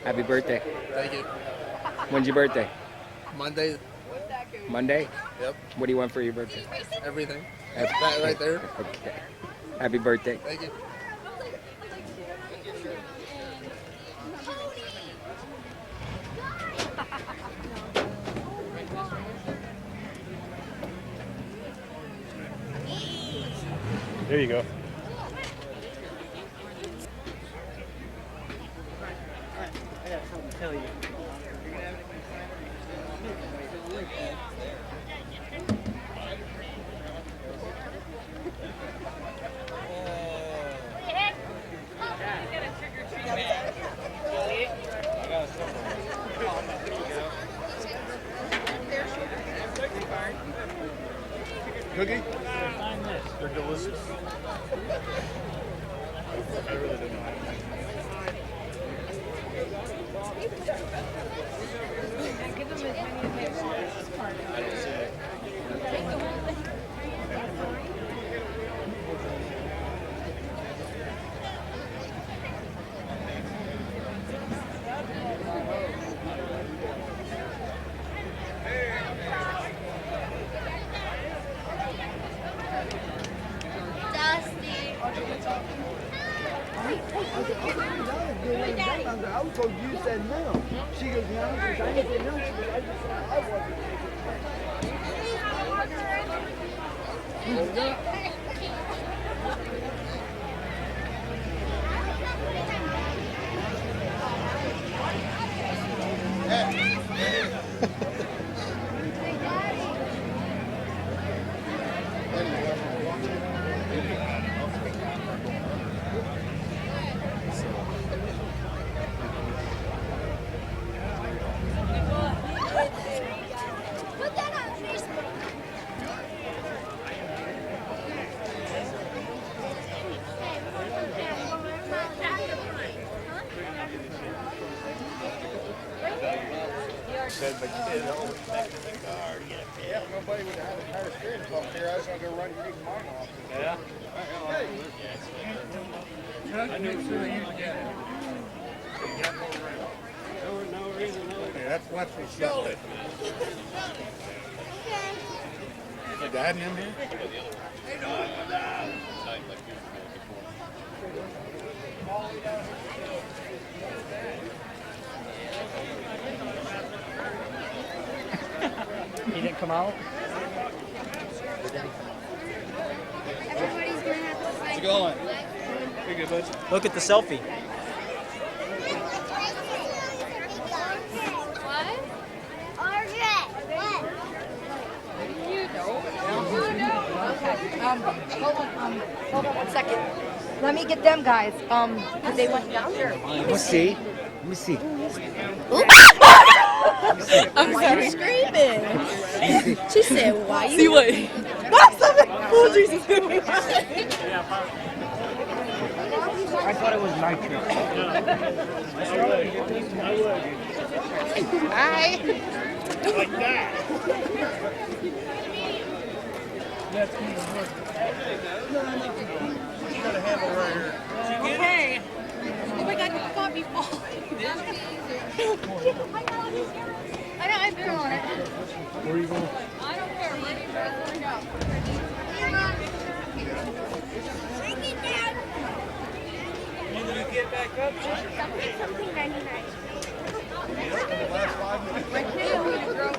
Happy birthday. Thank you. When's your birthday? Monday. Monday? Yep. What do you want for your birthday? Everything. Happy- That right there. Okay. Happy birthday. Thank you. There you go. I got something to tell you. Cookie? Find this. They're delicious. I really didn't know. Give them as many as they want. I don't see it. I was told you said no. She goes, no. I didn't say no. She goes, I just said I wasn't. Put that on Facebook. Said the kid always back in the car to get a pit. Yeah, nobody would have a tire steering pump here. I was going to go run and take mine off. Yeah? I knew as soon as you get it. No reason. Okay, that's what's showed it. Is Dad in here? He didn't come out? Everybody's gonna have to find. Going. Pretty good, bud. Look at the selfie. What? Hold on 1 second. Let me get them guys. Cause they went down there. Let me see. Let me see. I'm sorry. Screaming. She said, "Why you?" See what? Oh Jesus! I thought it was nitrous. Hi. Like that. Got a handle right here. Okay. Oh my god, you got me falling. I know, I've been on it. Where are you going? I don't care. Let me find out. When did you get back up? Something 99. The last 5 minutes. My kid only drove.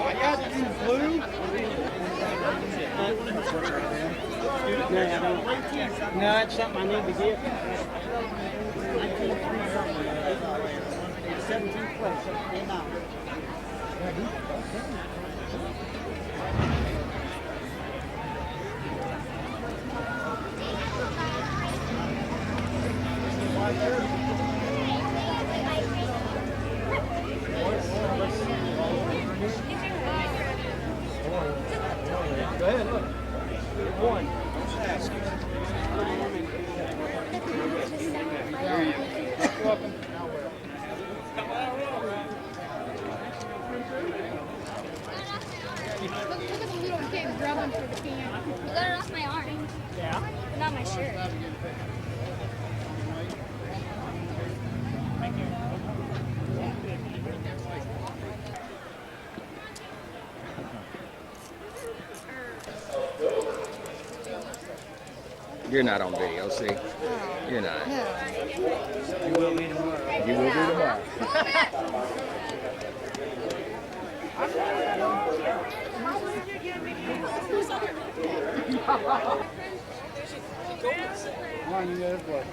I got to use blue. No, it's something I need to get. 17th place, up now. Go ahead, look. One. You're welcome. You're not on video, see? You're not. You will be tomorrow. You will be tomorrow. Come on, you got it, boy.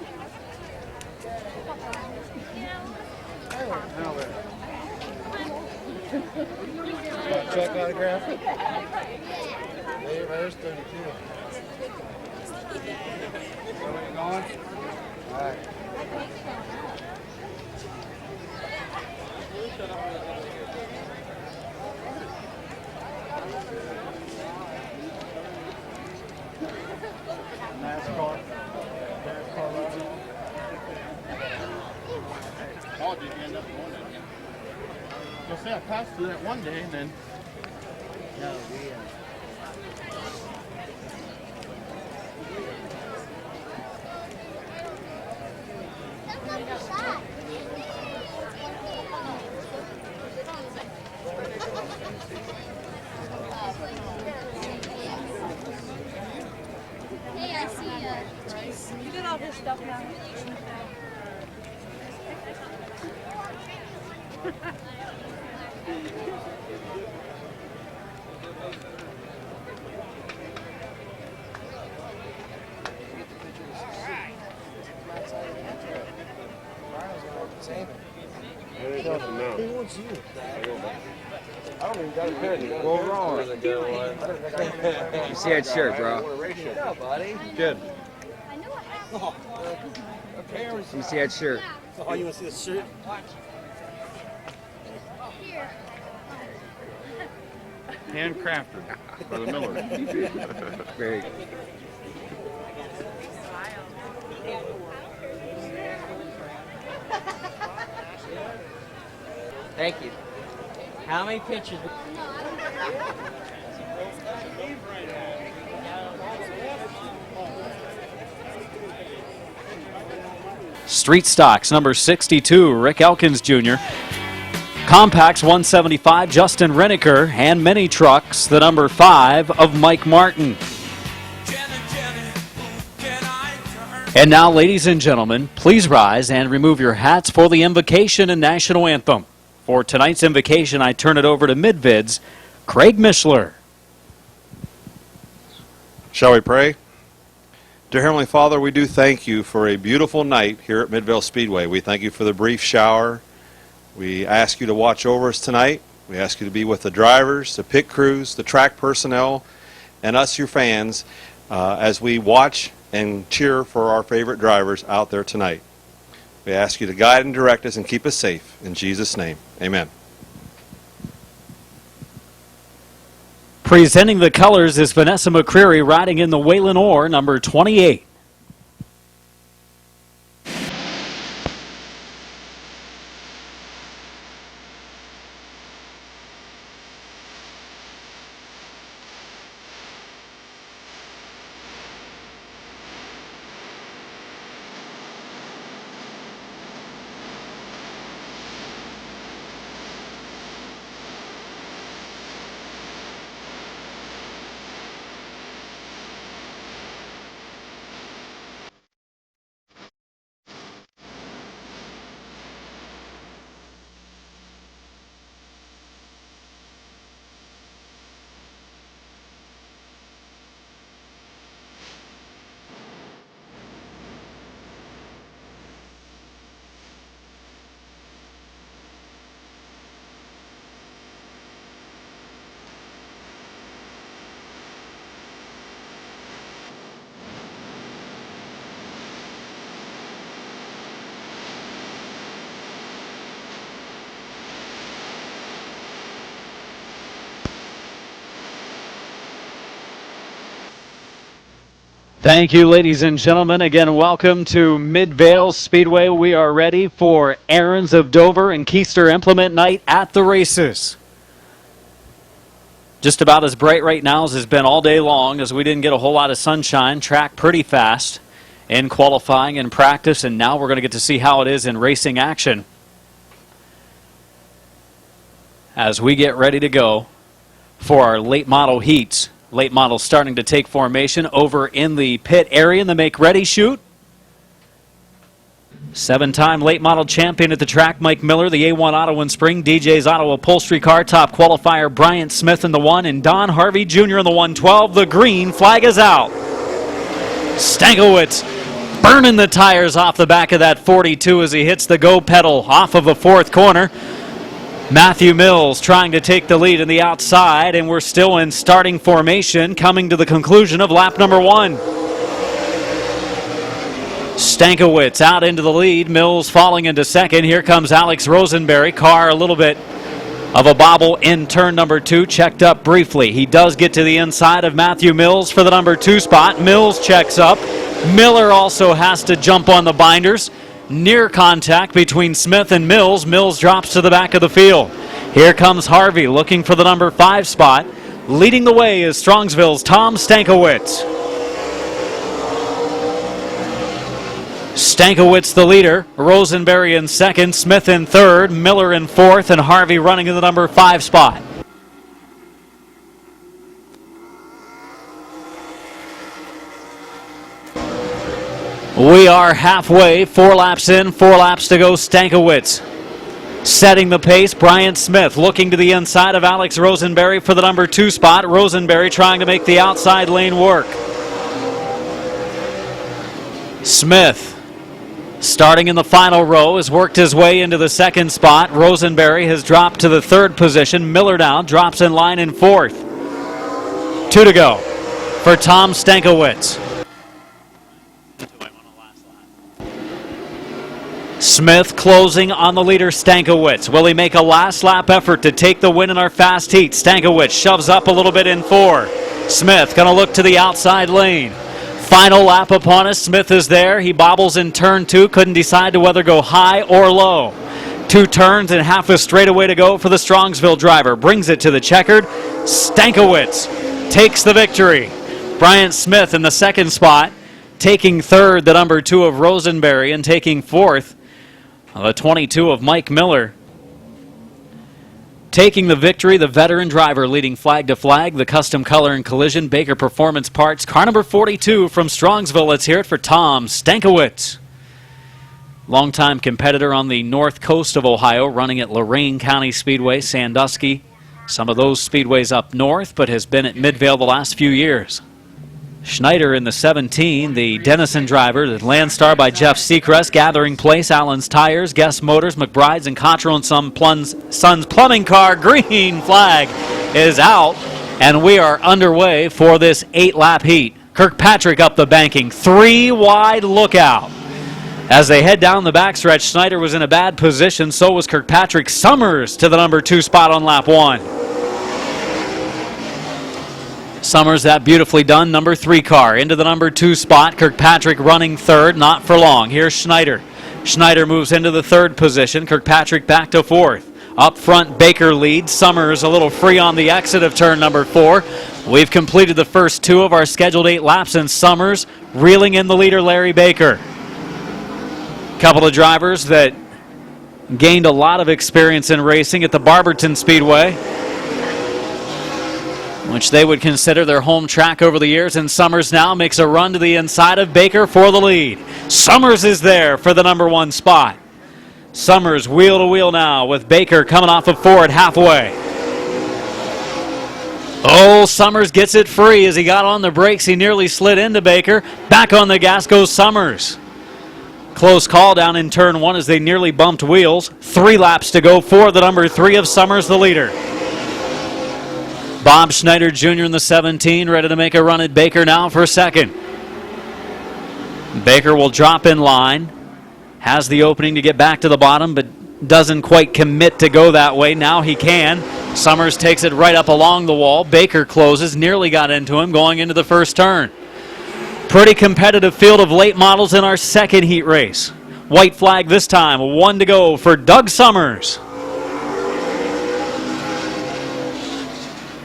Now there. Check autograph. There's 32. Where you going? All right. NASCAR. Oh, did you end up going in? You'll say I passed through that one day and then. No, we Hey, I see You did all this stuff now. Who wants you? I don't even got a pen. Go wrong. You see that shirt, bro? Yeah, buddy. Good. I know what happened. You see that shirt? Oh, you want to see the shirt? Here. Handcrafted by the Miller. Very good. Thank you. How many pictures? Street Stocks, number 62, Rick Elkins Jr. Compacts, 175, Justin Renneker. And Mini Trucks, the number 5 of Mike Martin. And now, ladies and gentlemen, please rise and remove your hats for the invocation and national anthem. For tonight's invocation, I turn it over to Mid-Vid's Craig Mishler. Shall we pray? Dear Heavenly Father, we do thank you for a beautiful night here at Midvale Speedway. We thank you for the brief shower. We ask you to watch over us tonight. We ask you to be with the drivers, the pit crews, the track personnel, and us, your fans, as we watch and cheer for our favorite drivers out there tonight. We ask you to guide and direct us and keep us safe. In Jesus' name, amen. Presenting the colors is Vanessa McCreary riding in the Waylon Orr, number 28. Thank you, ladies and gentlemen. Again, welcome to Midvale Speedway. We are ready for Aaron's of Dover and Keister Implement Night at the races. Just about as bright right now as it's been all day long, as we didn't get a whole lot of sunshine. Track pretty fast in qualifying and practice, and now we're going to get to see how it is in racing action as we get ready to go for our late model heats Late models starting to take formation over in the pit area in the make ready chute. 7-time late model champion at the track, Mike Miller, the A1 Auto and Spring, DJ's Auto Upholstery Car, top qualifier Bryant Smith in the 1, and Don Harvey Jr. in the 112. The green flag is out. Stankiewicz burning the tires off the back of that 42 as he hits the go pedal off of the fourth corner. Matthew Mills trying to take the lead in the outside, and we're still in starting formation coming to the conclusion of lap number 1. Stankiewicz out into the lead, Mills falling into second. Here comes Alex Rosenberry. Car a little bit of a bobble in turn number 2, checked up briefly. He does get to the inside of Matthew Mills for the number 2 spot. Mills checks up. Miller also has to jump on the binders. Near contact between Smith and Mills. Mills drops to the back of the field. Here comes Harvey looking for the number 5 spot. Leading the way is Strongsville's Tom Stankiewicz. Stankiewicz the leader, Rosenberry in second, Smith in third, Miller in fourth, and Harvey running in the number 5 spot. We are halfway, 4 laps in, 4 laps to go. Stankiewicz setting the pace. Bryant Smith looking to the inside of Alex Rosenberry for the number 2 spot. Rosenberry trying to make the outside lane work. Smith, starting in the final row, has worked his way into the 2nd spot. Rosenberry has dropped to the 3rd position. Miller now drops in line in 4th. 2 to go for Tom Stankiewicz. Smith closing on the leader, Stankiewicz. Will he make a last lap effort to take the win in our fast heat? Stankiewicz shoves up a little bit in 4. Smith going to look to the outside lane. Final lap upon us. Smith is there. He bobbles in turn 2. Couldn't decide to whether go high or low. 2 turns and half a straightaway to go for the Strongsville driver. Brings it to the checkered. Stankiewicz takes the victory. Bryant Smith in the 2nd spot. Taking 3rd, the number 2 of Rosenberry, and taking 4th, the 22 of Mike Miller. Taking the victory, the veteran driver leading flag to flag, the custom color and collision, Baker Performance Parts. Car number 42 from Strongsville. Let's hear it for Tom Stankiewicz. Longtime competitor on the north coast of Ohio, running at Lorain County Speedway, Sandusky, some of those speedways up north, but has been at Midvale the last few years. Schneider in the 17, the Denison driver, the Landstar by Jeff Seacrest, Gathering Place, Allen's Tires, Guest Motors, McBride's and Cottrell and Sons Plumbing Car. Green flag is out, and we are underway for this 8-lap heat. Kirkpatrick up the banking, 3 wide lookout. As they head down the backstretch, Schneider was in a bad position, so was Kirkpatrick. Summers to the number 2 spot on lap 1. Summers, that beautifully done, number 3 car into the number 2 spot. Kirkpatrick running 3rd, not for long. Here's Schneider. Schneider moves into the 3rd position. Kirkpatrick back to 4th. Up front, Baker leads. Summers a little free on the exit of turn number 4. We've completed the first 2 of our scheduled 8 laps, and Summers reeling in the leader, Larry Baker. Couple of drivers that gained a lot of experience in racing at the Barberton Speedway, which they would consider their home track over the years, and Summers now makes a run to the inside of Baker for the lead. Summers is there for the number 1 spot. Summers wheel to wheel now with Baker coming off of Ford halfway. Oh, Summers gets it free as he got on the brakes. He nearly slid into Baker. Back on the gas goes Summers. Close call down in turn 1 as they nearly bumped wheels. 3 laps to go for the number 3 of Summers, the leader. Bob Schneider Jr. in the 17, ready to make a run at Baker now for 2nd. Baker will drop in line. Has the opening to get back to the bottom, but doesn't quite commit to go that way. Now he can. Summers takes it right up along the wall. Baker closes, nearly got into him going into the 1st turn. Pretty competitive field of late models in our 2nd heat race. White flag this time, 1 to go for Doug Summers.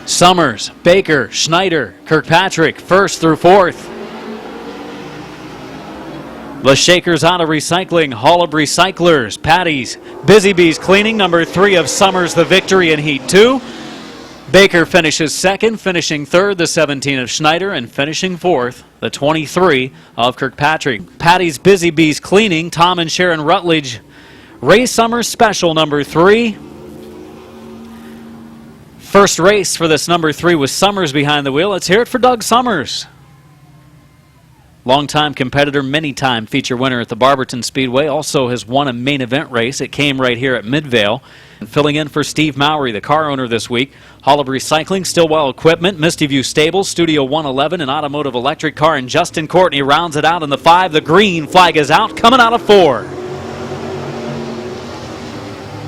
Summers, Baker, Schneider, Kirkpatrick, 1st through 4th. The Shakers Auto Recycling, Hall of Recyclers, Patty's, Busy Bees Cleaning, number 3 of Summers, the victory in Heat 2. Baker finishes second, finishing third, the 17 of Schneider, and finishing fourth, the 23 of Kirkpatrick. Patty's Busy Bees Cleaning, Tom and Sharon Rutledge, Ray Summers Special number 3. First race for this number 3 with Summers behind the wheel. Let's hear it for Doug Summers. Longtime competitor, many-time feature winner at the Barberton Speedway. Also has won a main event race. It came right here at Midvale. And filling in for Steve Mowry, the car owner this week. Hall of Recycling, Stillwell Equipment, Misty View Stables, Studio 111, and Automotive Electric Car. And Justin Courtney rounds it out in the 5. The green flag is out, coming out of 4.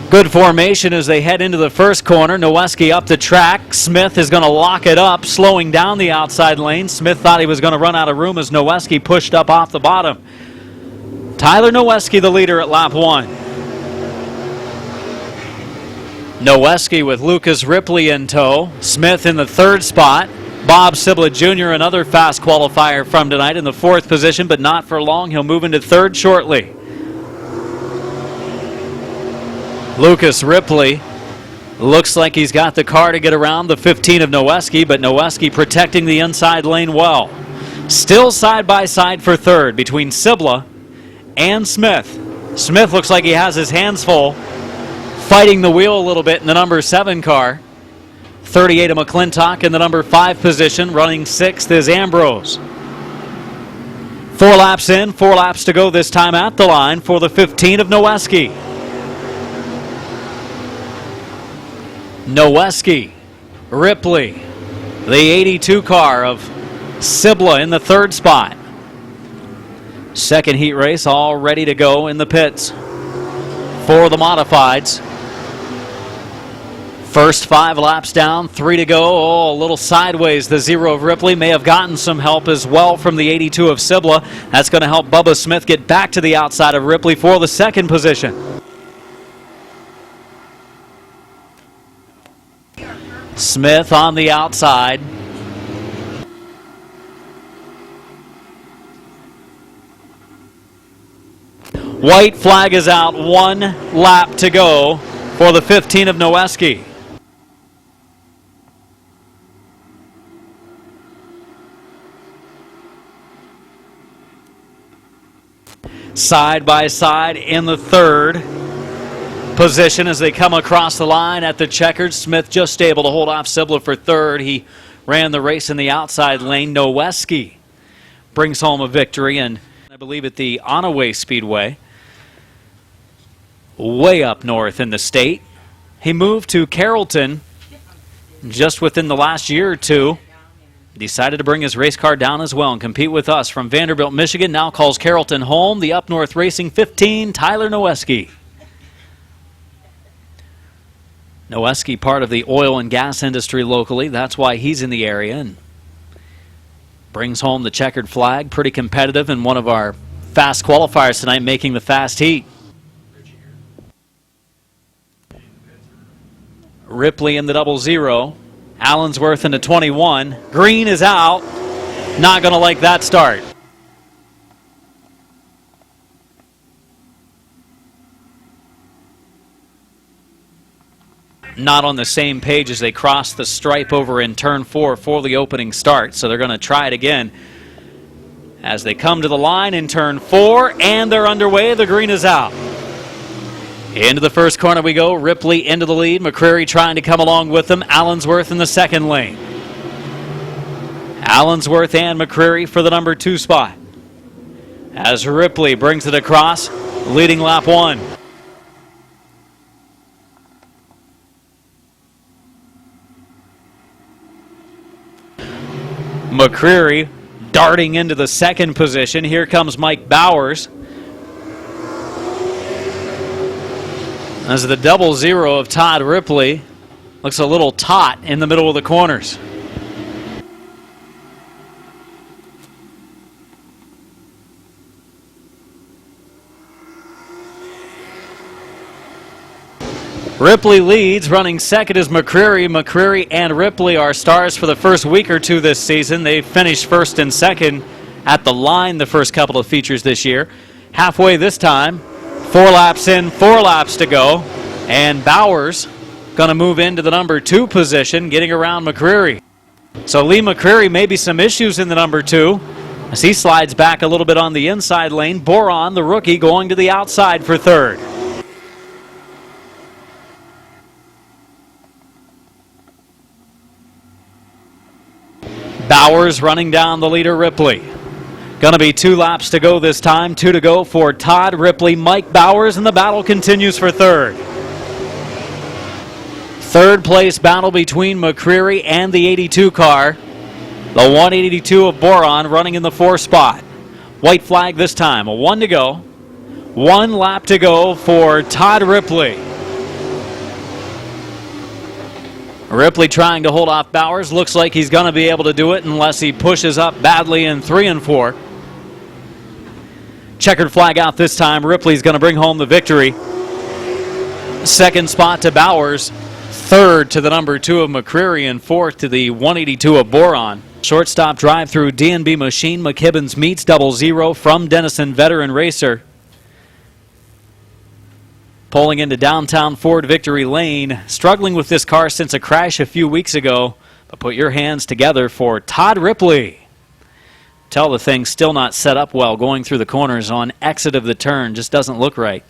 Good formation as they head into the first corner. Noweski up the track. Smith is going to lock it up, slowing down the outside lane. Smith thought he was going to run out of room as Noweski pushed up off the bottom. Tyler Noweski, the leader at lap 1. Noweski with Lucas Ripley in tow. Smith in the 3rd spot. Bob Siblet Jr., another fast qualifier from tonight, in the 4th position, but not for long. He'll move into 3rd shortly. Lucas Ripley looks like he's got the car to get around the 15 of Noweski, but Noweski protecting the inside lane well. Still side by side for 3rd between Sibla and Smith. Smith looks like he has his hands full, fighting the wheel a little bit in the number 7 car. 38 of McClintock in the number 5 position. Running 6th is Ambrose. 4 laps in, 4 laps to go this time at the line for the 15 of Noweski. Noweski, Ripley, the 82 car of Sibla in the 3rd spot. Second heat race all ready to go in the pits for the modifieds. First 5 laps down, 3 to go. Oh, a little sideways. The 0 of Ripley may have gotten some help as well from the 82 of Sibla. That's going to help Bubba Smith get back to the outside of Ripley for the 2nd position. Smith on the outside. White flag is out. 1 lap to go for the 15 of Noweski. Side by side in the 3rd position as they come across the line at the checkered. Smith just able to hold off Sibla for 3rd. He ran the race in the outside lane. Noweski brings home a victory, and I believe at the Onaway Speedway, way up north in the state. He moved to Carrollton just within the last year or 2. Decided to bring his race car down as well and compete with us from Vanderbilt, Michigan. Now calls Carrollton home. The Up North Racing 15, Tyler Noweski. Noweski, part of the oil and gas industry locally. That's why he's in the area and brings home the checkered flag. Pretty competitive in one of our fast qualifiers tonight, making the fast heat. Ripley in the 00. Allensworth in the 21. Green is out. Not going to like that start. Not on the same page as they cross the stripe over in turn 4 for the opening start, so they're going to try it again as they come to the line in turn 4, and they're underway. The green is out. Into the first corner we go. Ripley into the lead. McCreary trying to come along with them. Allensworth in the 2nd lane. Allensworth and McCreary for the number 2 spot as Ripley brings it across, leading lap 1. McCreary darting into the 2nd position. Here comes Mike Bowers. As the 00 of Todd Ripley looks a little taut in the middle of the corners. Ripley leads. Running 2nd is McCreary. McCreary and Ripley are stars for the first week or 2 this season. They finished 1st and 2nd at the line the first couple of features this year. Halfway this time. 4 laps in, 4 laps to go. And Bowers going to move into the number 2 position, getting around McCreary. So Lee McCreary, maybe some issues in the number 2. As he slides back a little bit on the inside lane, Boron, the rookie, going to the outside for 3rd. Bowers running down the leader, Ripley. Going to be 2 laps to go this time. 2 to go for Todd Ripley, Mike Bowers, and the battle continues for 3rd. 3rd place battle between McCreary and the 82 car. The 182 of Boron running in the 4th spot. White flag this time, a 1 to go. 1 lap to go for Todd Ripley. Ripley trying to hold off Bowers. Looks like he's going to be able to do it unless he pushes up badly in 3 and 4. Checkered flag out this time. Ripley's going to bring home the victory. 2nd spot to Bowers. 3rd to the number 2 of McCreary, and 4th to the 182 of Boron. Shortstop drive through D&B Machine. McKibbins meets 00 from Denison Veteran Racer. Pulling into downtown Ford Victory Lane. Struggling with this car since a crash a few weeks ago. But put your hands together for Todd Ripley. Tell the thing's still not set up well going through the corners on exit of the turn. Just doesn't look right.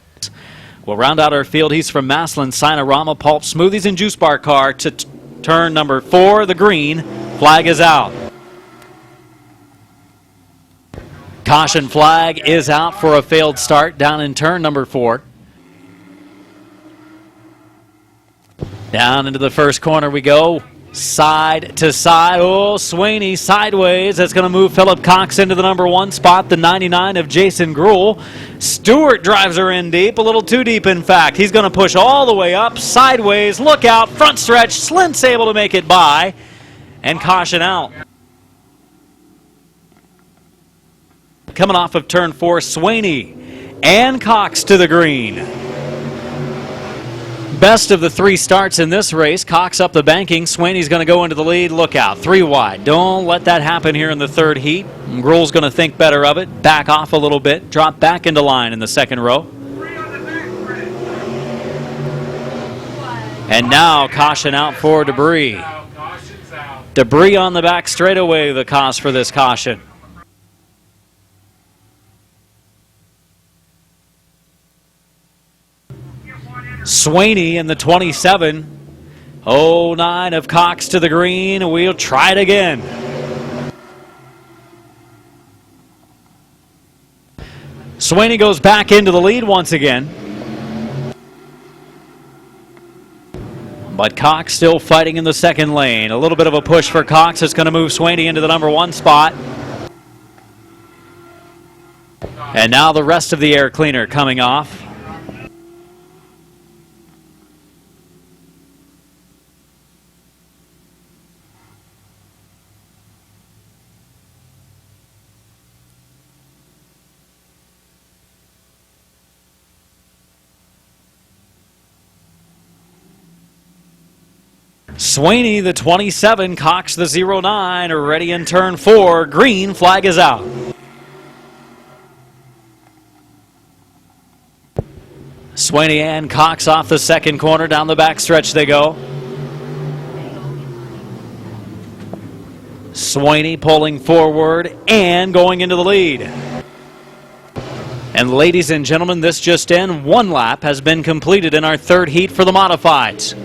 We'll round out our field. He's from Maslin, Sinorama, Pulp, Smoothies, and Juice Bar car to turn number 4, the green. Flag is out. Caution flag is out for a failed start down in turn number 4. Down into the first corner we go. Side to side. Oh, Swaney sideways. That's going to move Philip Cox into the number 1 spot, the 99 of Jason Gruhl. Stewart drives her in deep, a little too deep in fact. He's going to push all the way up, sideways, look out, front stretch. Slint's able to make it by, and caution out. Coming off of turn 4, Swaney and Cox to the green. Best of the 3 starts in this race. Cox up the banking. Swaney's going to go into the lead. Look out. 3 wide. Don't let that happen here in the 3rd heat. Gruhl's going to think better of it. Back off a little bit. Drop back into line in the 2nd row. And now caution out for debris. Debris on the back straightaway, the cause for this caution. Swaney in the 27. 09 of Cox to the green. We'll try it again. Swaney goes back into the lead once again. But Cox still fighting in the 2nd lane. A little bit of a push for Cox. It's going to move Swaney into the number 1 spot. And now the rest of the air cleaner coming off. Swaney, the 27, Cox, the 09, are ready in turn 4. Green flag is out. Swaney and Cox off the 2nd corner. Down the back stretch they go. Swaney pulling forward and going into the lead. And ladies and gentlemen, this just in. 1 lap has been completed in our 3rd heat for the modifieds.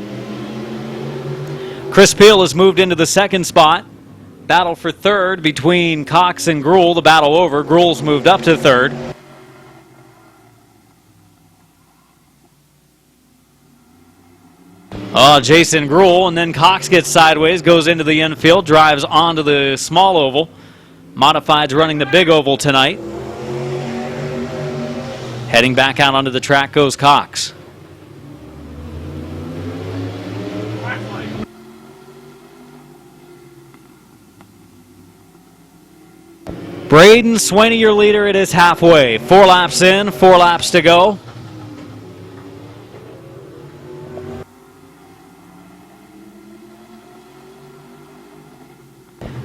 Chris Peel has moved into the 2nd spot. Battle for 3rd between Cox and Gruhl. The battle over. Gruhl's moved up to 3rd. Jason Gruhl, and then Cox gets sideways, goes into the infield, drives onto the small oval. Modifieds running the big oval tonight. Heading back out onto the track goes Cox. Braden Swaney, your leader. It is halfway. 4 laps in, 4 laps to go.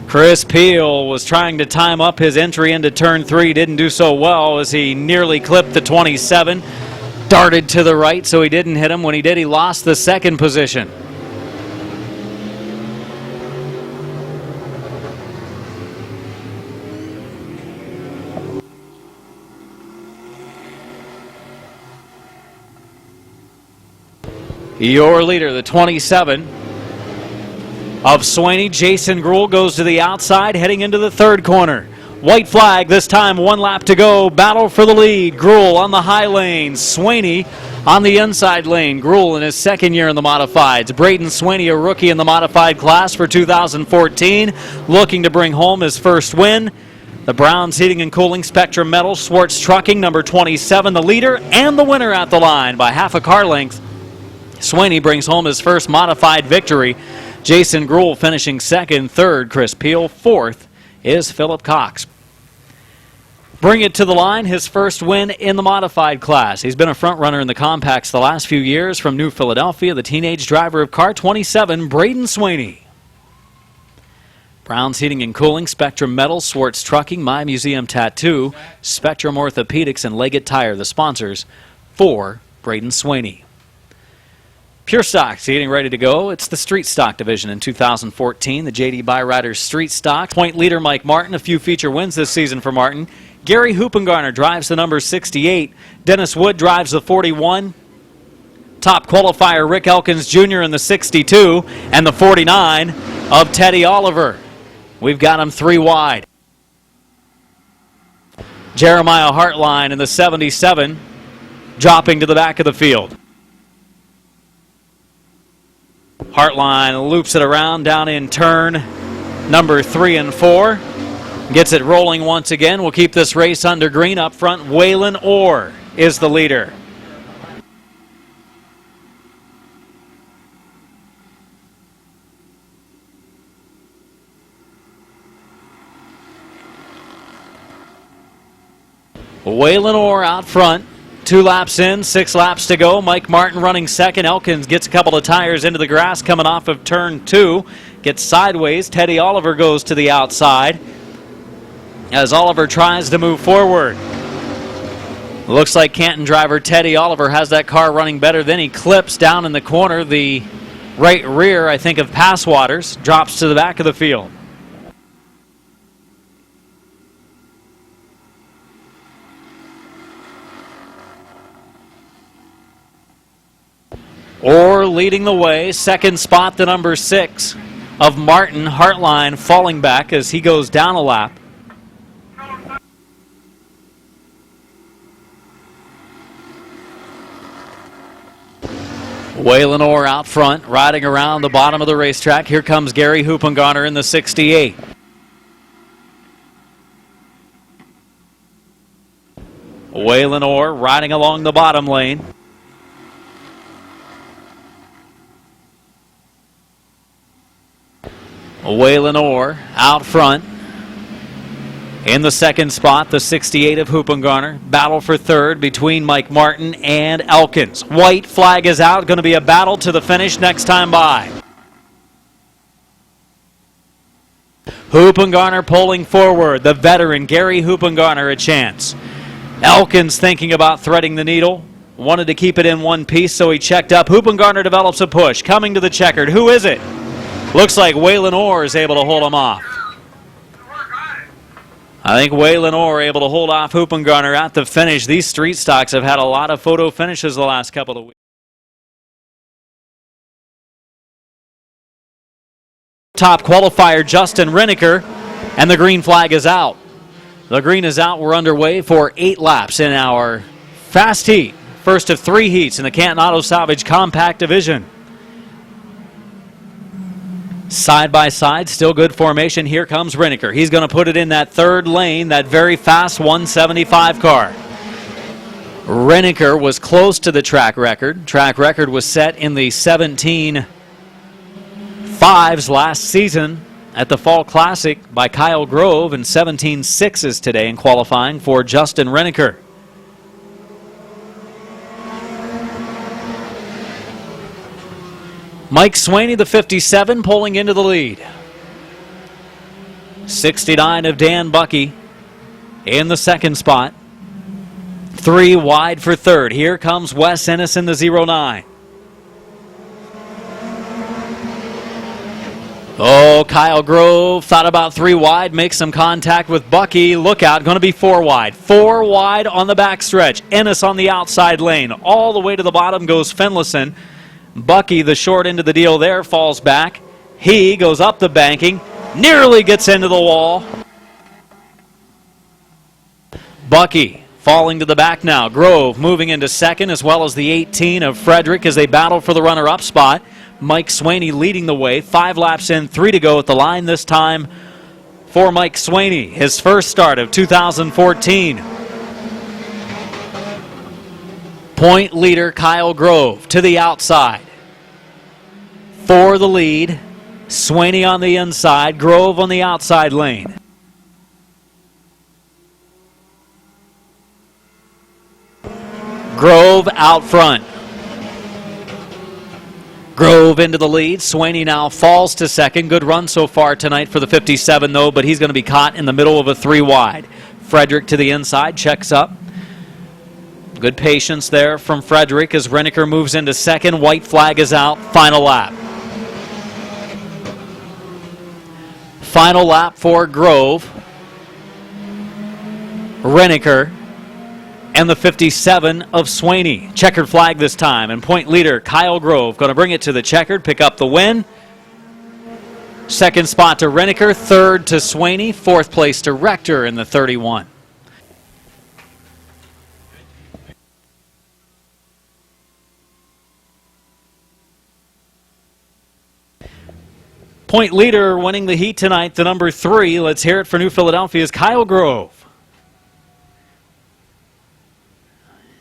Chris Peel was trying to time up his entry into turn 3. Didn't do so well as he nearly clipped the 27. darted to the right, so he didn't hit him. When he did, he lost the second position. Your leader, the 27 of Swaney, Jason Gruhl, goes to the outside, heading into the third corner. White flag, this time 1 lap to go. Battle for the lead. Gruhl on the high lane. Swaney on the inside lane. Gruhl in his second year in the modifieds. Braden Swaney, a rookie in the modified class for 2014, looking to bring home his first win. The Browns Heating and Cooling Spectrum Metal, Schwartz Trucking, number 27, the leader and the winner at the line by half a car length. Swaney brings home his first modified victory. Jason Gruhl finishing second, third Chris Peel, fourth is Philip Cox. Bring it to the line, his first win in the modified class. He's been a front runner in the compacts the last few years. From New Philadelphia, the teenage driver of car 27, Braden Swaney. Browns Heating and Cooling, Spectrum Metal, Schwartz Trucking, My Museum Tattoo, Spectrum Orthopedics, and Leggett Tire, the sponsors for Braden Swaney. Pure Stock's getting ready to go. It's the Street Stock division in 2014. The J.D. Byriders Street Stock. Point leader Mike Martin. A few feature wins this season for Martin. Gary Hoopengarner drives the number 68. Dennis Wood drives the 41. Top qualifier Rick Elkins Jr. in the 62. And the 49 of Teddy Oliver. We've got him 3 wide. Jeremiah Hartline in the 77. Dropping to the back of the field. Hartline loops it around down in turn number 3 and 4. Gets it rolling once again. We'll keep this race under green. Up front, Waylon Orr is the leader. Waylon Orr out front. 2 laps in, 6 laps to go. Mike Martin running second. Elkins gets a couple of tires into the grass coming off of turn 2. Gets sideways. Teddy Oliver goes to the outside as Oliver tries to move forward. Looks like Canton driver Teddy Oliver has that car running better. Then he clips down in the corner. The right rear, I think, of Passwaters drops to the back of the field. Orr leading the way. Second spot, the number 6 of Martin. Hartline falling back as he goes down a lap. Waylon Orr out front, riding around the bottom of the racetrack. Here comes Gary Hoopengarner in the 68. Waylon Orr riding along the bottom lane. Waylon Orr out front. In the second spot, the 68 of Hoopengarner. Battle for third between Mike Martin and Elkins. White flag is out. Going to be a battle to the finish next time by. Hoopengarner pulling forward. The veteran Gary Hoopengarner a chance. Elkins thinking about threading the needle. Wanted to keep it in one piece, so he checked up. Hoopengarner develops a push. Coming to the checkered. Who is it? Looks like Waylon Orr is able to hold him off. I think Waylon Orr able to hold off Hoopengarner at the finish. These street stocks have had a lot of photo finishes the last couple of weeks. Top qualifier Justin Renneker, and the green flag is out. The green is out. We're underway for 8 laps in our fast heat. First of 3 heats in the Canton Auto Salvage Compact Division. Side by side, still good formation. Here comes Renneker. He's going to put it in that third lane, that very fast 175 car. Renneker was close to the track record. Track record was set in the 17.5s last season at the Fall Classic by Kyle Grove, and 17.6s today in qualifying for Justin Renneker. Mike Swaney, the 57, pulling into the lead. 69 of Dan Bucky in the second spot. 3 wide for third. Here comes Wes Ennis in the 09. Oh, Kyle Grove thought about 3 wide, makes some contact with Bucky. Look out, going to be 4 wide. 4 wide on the backstretch. Ennis on the outside lane. All the way to the bottom goes Finlayson. Bucky, the short end of the deal there, falls back. He goes up the banking, nearly gets into the wall. Bucky falling to the back now. Grove moving into second, as well as the 18 of Frederick as they battle for the runner-up spot. Mike Swaney leading the way. 5 laps in, 3 to go at the line this time for Mike Swaney. His first start of 2014. Point leader Kyle Grove to the outside. For the lead. Swaney on the inside, Grove on the outside lane. Grove out front. Grove into the lead. Swaney now falls to second. Good run so far tonight for the 57, though, but he's going to be caught in the middle of a 3 wide. Frederick to the inside, checks up. Good patience there from Frederick as Renneker moves into second. White flag is out. Final lap. Final lap for Grove. Renneker. And the 57 of Swaney. Checkered flag this time, and point leader Kyle Grove going to bring it to the checkered, pick up the win. Second spot to Renneker, third to Swaney, fourth place to Rector in the 31. Point leader winning the heat tonight, the number 3. Let's hear it for New Philadelphia's Kyle Grove.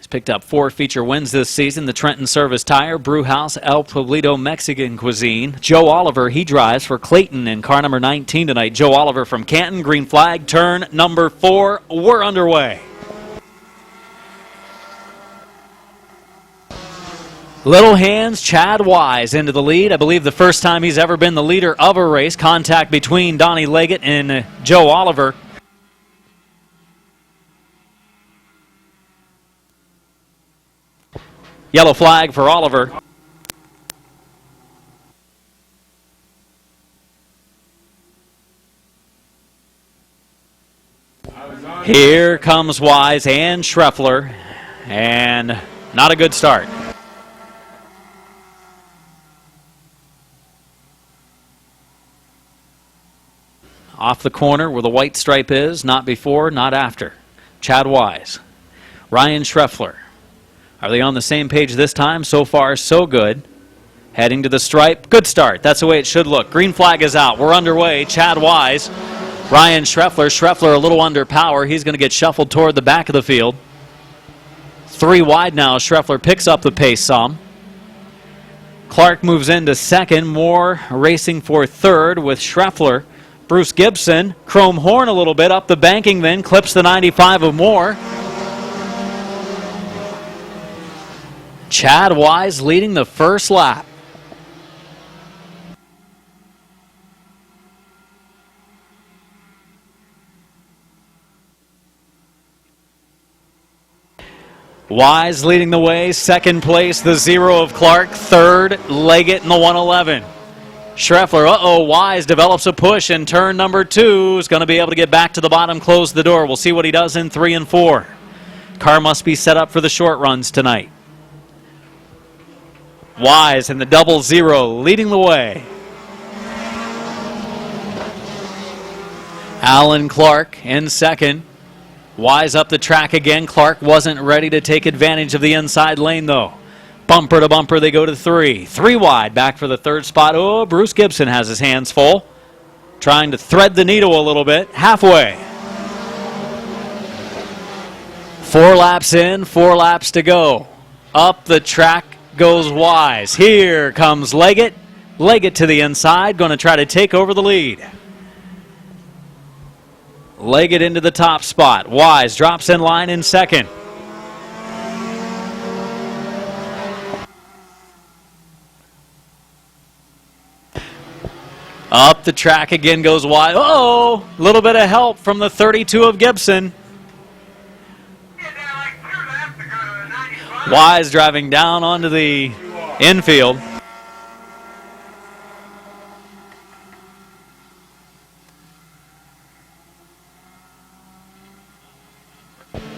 Picked up 4 feature wins this season. The Trenton Service Tire, Brewhouse, El Pueblito Mexican Cuisine. Joe Oliver, he drives for Clayton in car number 19 tonight. Joe Oliver from Canton. Green flag, turn number 4. We're underway. Little Hands, Chad Wise into the lead. I believe the first time he's ever been the leader of a race. Contact between Donnie Leggett and Joe Oliver. Yellow flag for Oliver. Here comes Wise and Schreffler, and not a good start. Off the corner where the white stripe is, not before, not after. Chad Wise, Ryan Schreffler. Are they on the same page this time? So far, so good. Heading to the stripe. Good start. That's the way it should look. Green flag is out. We're underway. Chad Wise. Ryan Schreffler. Schreffler a little under power. He's going to get shuffled toward the back of the field. 3 wide now. Schreffler picks up the pace some. Clark moves into second. Moore racing for third with Schreffler. Bruce Gibson. Chrome horn a little bit. Up the banking then. Clips the 95 of Moore. Chad Wise leading the first lap. Wise leading the way. Second place, the 0 of Clark. Third, Leggett in the 111. Schreffler, Wise develops a push in turn number 2. Is going to be able to get back to the bottom, close the door. We'll see what he does in 3 and 4. Car must be set up for the short runs tonight. Wise in the 00 leading the way. Alan Clark in second. Wise up the track again. Clark wasn't ready to take advantage of the inside lane, though. Bumper to bumper, they go to 3. 3 wide, back for the third spot. Oh, Bruce Gibson has his hands full. Trying to thread the needle a little bit. Halfway. 4 laps in, 4 laps to go. Up the track goes Wise. Here comes Leggett. Leggett to the inside, going to try to take over the lead. Leggett into the top spot. Wise drops in line in second. Up the track again goes Wise. A little bit of help from the 32 of Gibson. Wise driving down onto the infield.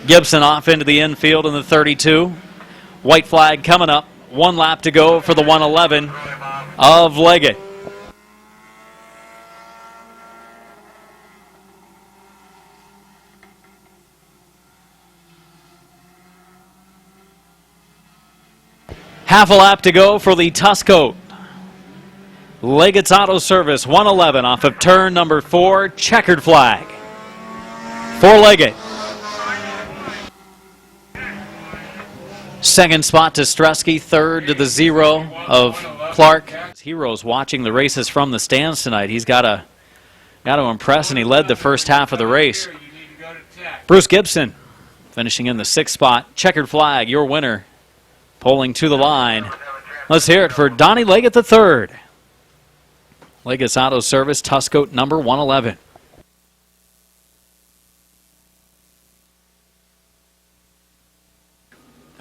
Gibson off into the infield in the 32. White flag coming up. 1 lap to go for the 111 of Leggett. Half a lap to go for the Tuscoat. Leggett's Auto Service, 111 off of turn number 4, checkered flag for Leggett. Second spot to Stresky, third to the 0 of Clark. Heroes watching the races from the stands tonight. He's got to impress, and he led the first half of the race. Bruce Gibson finishing in the 6th spot. Checkered flag, your winner. Pulling to the line. Let's hear it for Donnie Leggett III. Leggett's Auto Service, Tuscoat number 111.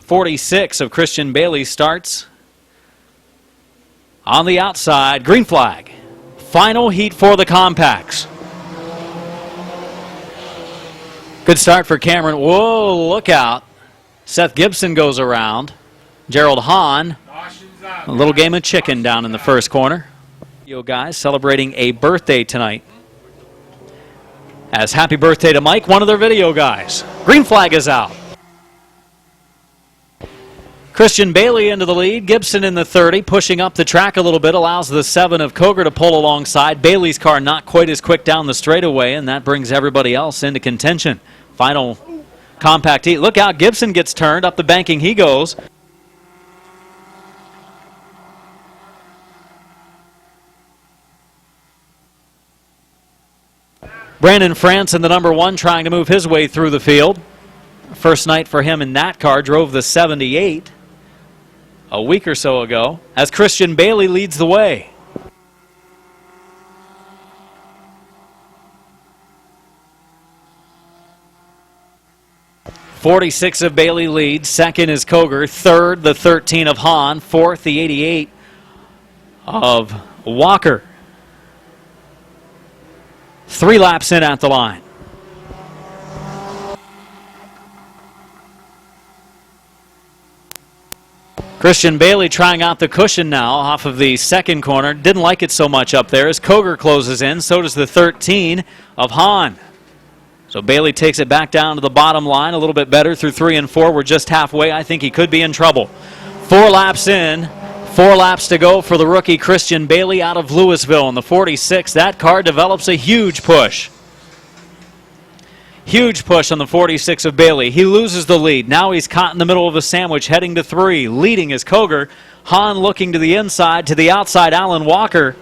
.46 of Christian Bailey starts on the outside. Green flag. Final heat for the compacts. Good start for Cameron. Whoa, look out. Seth Gibson goes around. Gerald Hahn, a little game of chicken down in the first corner. You guys celebrating a birthday tonight. As happy birthday to Mike, one of their video guys. Green flag is out. Christian Bailey into the lead. Gibson in the 30, pushing up the track a little bit, allows the 7 of Coger to pull alongside. Bailey's car not quite as quick down the straightaway, and that brings everybody else into contention. Final compact heat. Look out, Gibson gets turned. Up the banking he goes. Brandon France in the number 1 trying to move his way through the field. First night for him in that car, drove the 78 a week or so ago, as Christian Bailey leads the way. .46 of Bailey leads. Second is Coger. Third, the 13 of Hahn. Fourth, the 88 of Walker. 3 laps in at the line. Christian Bailey trying out the cushion now off of the second corner. Didn't like it so much up there as Coger closes in. So does the 13 of Hahn. So Bailey takes it back down to the bottom line a little bit better through 3 and 4. We're just halfway. I think he could be in trouble. 4 laps in. 4 laps to go for the rookie Christian Bailey out of Louisville in the 46. That car develops a huge push. Huge push on the 46 of Bailey. He loses the lead. Now he's caught in the middle of a sandwich heading to 3. Leading is Coger. Hahn looking to the inside, to the outside, Alan Walker.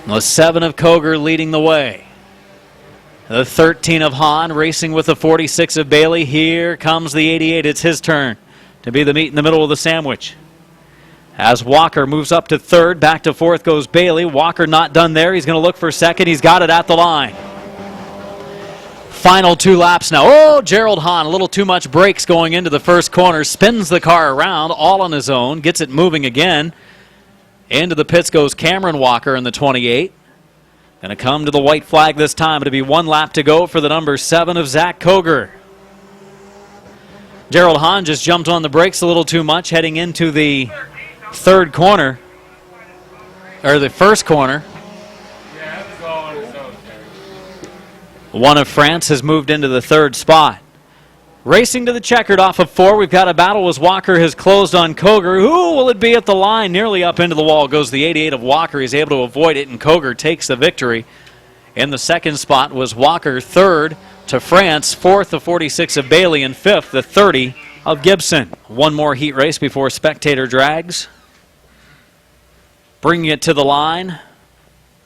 The 7 of Coger leading the way. The 13 of Hahn racing with the 46 of Bailey. Here comes the 88. It's his turn to be the meat in the middle of the sandwich. As Walker moves up to 3rd, back to 4th goes Bailey. Walker not done there. He's going to look for 2nd. He's got it at the line. Final 2 laps now. Oh, Gerald Hahn, a little too much brakes going into the first corner. Spins the car around all on his own. Gets it moving again. Into the pits goes Cameron Walker in the 28. Going to come to the white flag this time. It'll be 1 lap to go for the number 7 of Zach Coger. Gerald Hahn just jumped on the brakes a little too much heading into the 3rd corner, or the 1st corner. One of France has moved into the 3rd spot. Racing to the checkered off of 4. We've got a battle as Walker has closed on Coger. Who will it be at the line? Nearly up into the wall goes the 88 of Walker. He's able to avoid it, and Coger takes the victory. In the 2nd spot was Walker. 3rd to France. 4th, the 46 of Bailey. And 5th, the 30 of Gibson. One more heat race before spectator drags. Bringing it to the line.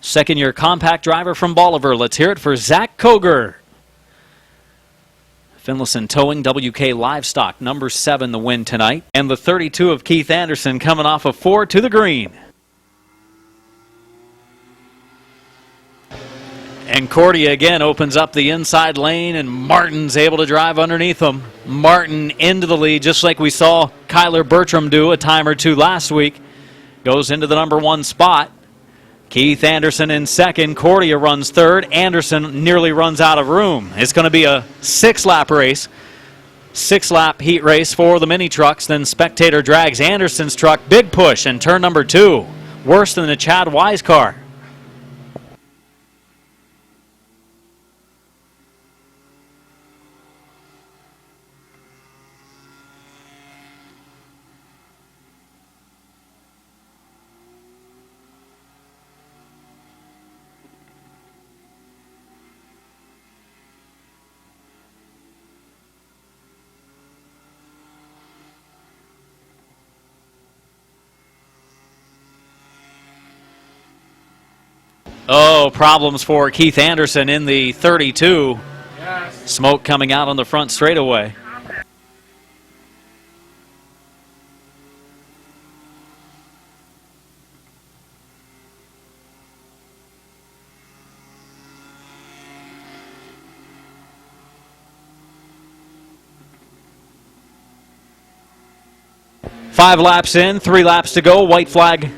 Second-year compact driver from Bolivar. Let's hear it for Zach Coger. Finlayson Towing, WK Livestock, number 7, the win tonight. And the 32 of Keith Anderson coming off of 4 to the green. And And Cordia again opens up the inside lane, and Martin's able to drive underneath him. Martin into the lead, just like we saw Kyler Bertram do a time or two last week. Goes into the #1 spot. Keith Anderson in second. Cordia runs third. Anderson nearly runs out of room. It's going to be a 6-lap race. 6-lap heat race for the mini trucks. Then Spectator drags Anderson's truck. Big push in turn #2. Worse than the Chad Wise car. Oh, problems for Keith Anderson in the 32. Smoke coming out on the front straightaway. Five laps in, 3 laps to go. White flag.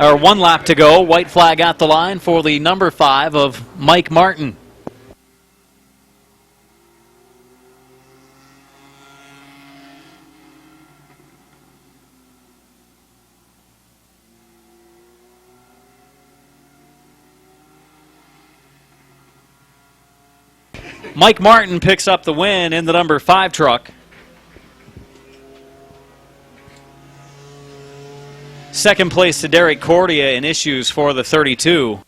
Or 1 lap to go. White flag at the line for the #5 of Mike Martin. Mike Martin picks up the win in the #5 truck. Second place to Derek Cordia in issues for the 32.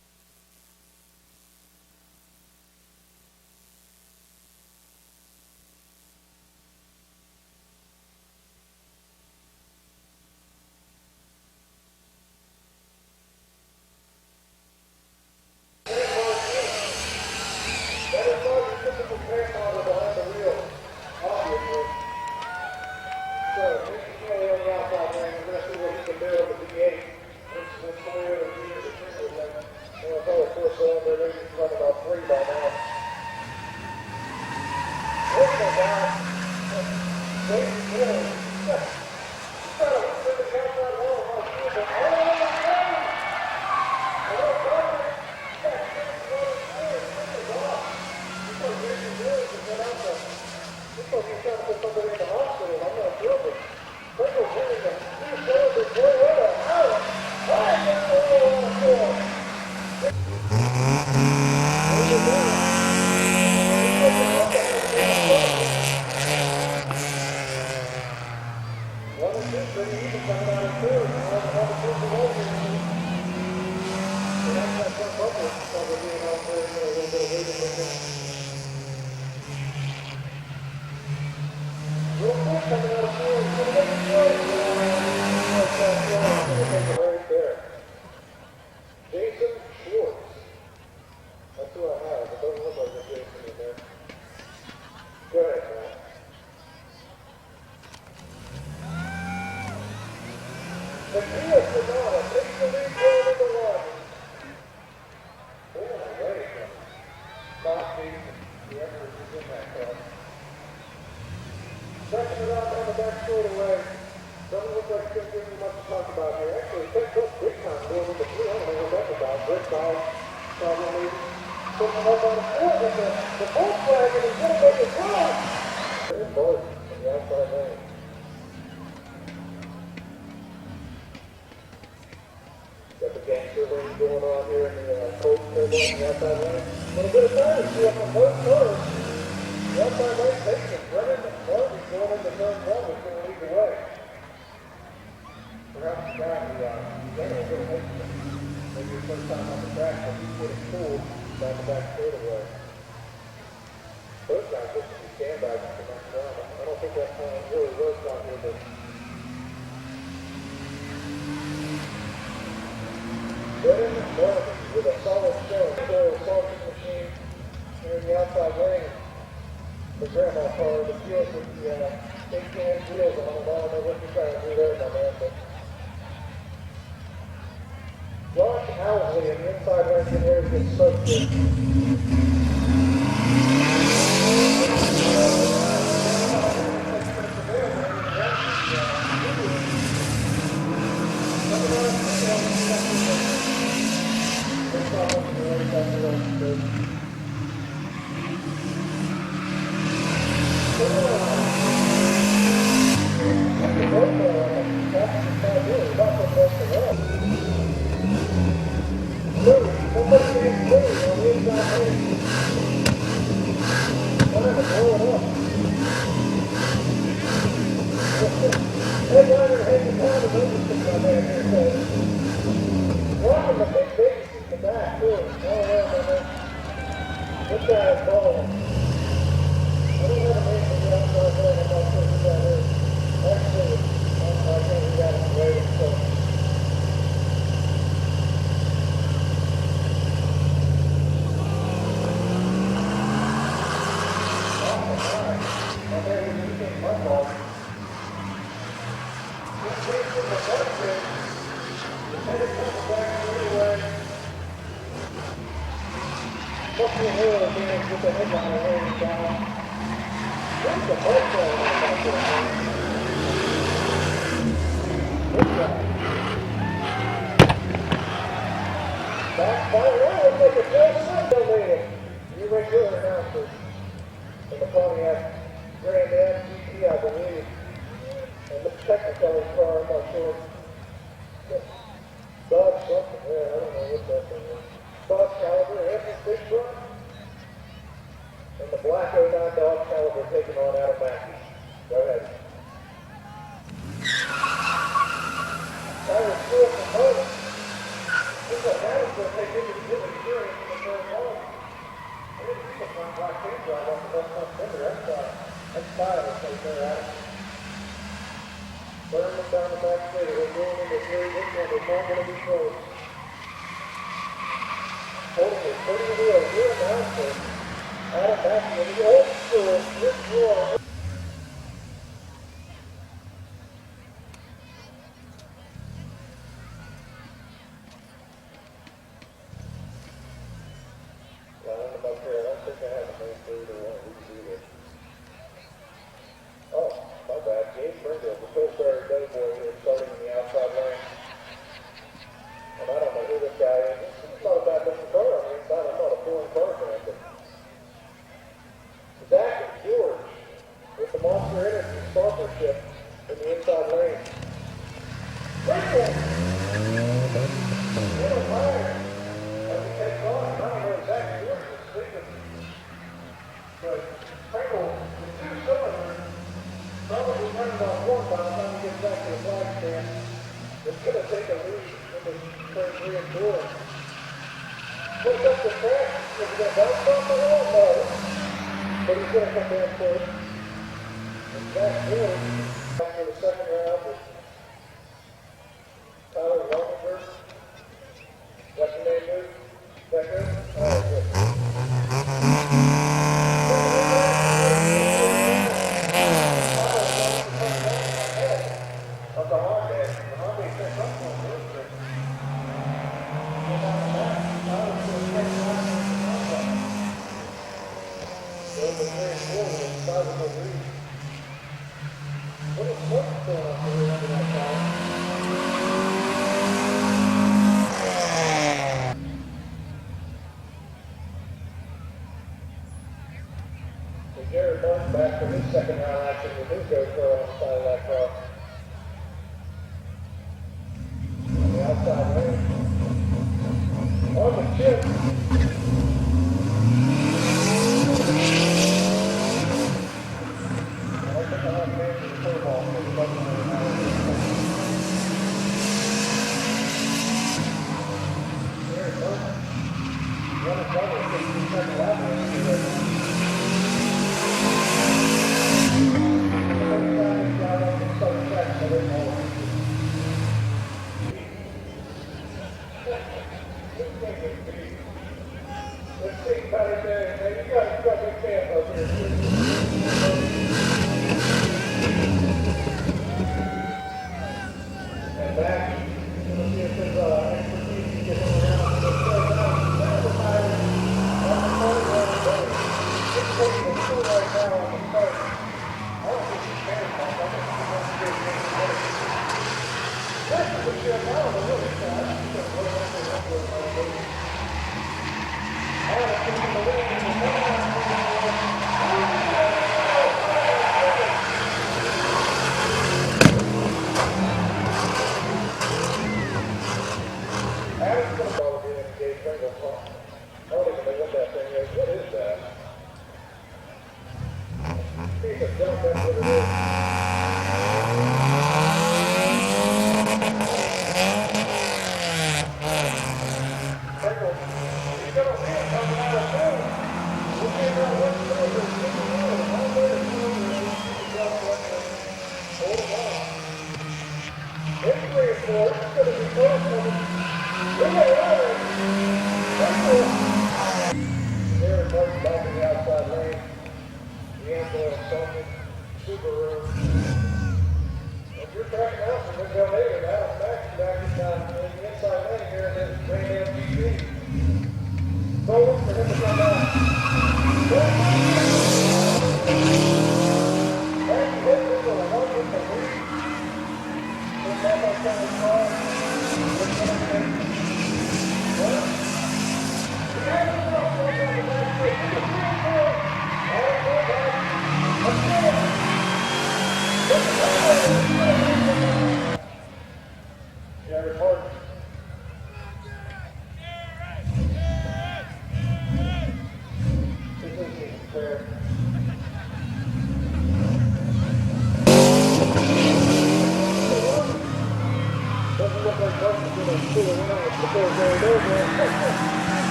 Josh Owsley and the inside lane getting ready to get soaked in.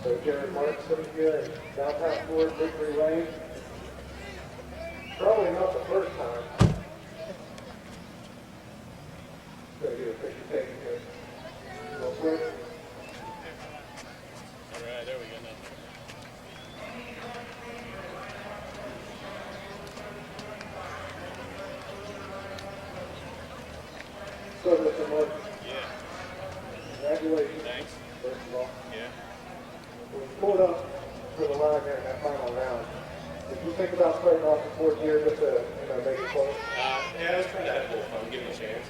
So Jared Martin sitting here in downtown Ford, Victory Lane. Probably not the first time. Gonna get a picture taken here. Real quick. Alright, there we go now. So, Mr. Martin. Yeah. Congratulations. Thanks. First of all. Yeah. When you pulled up for the line there in that final round, did you think about starting off the fourth gear just to, make it close? Yeah, I was trying to have a little fun, give it a chance.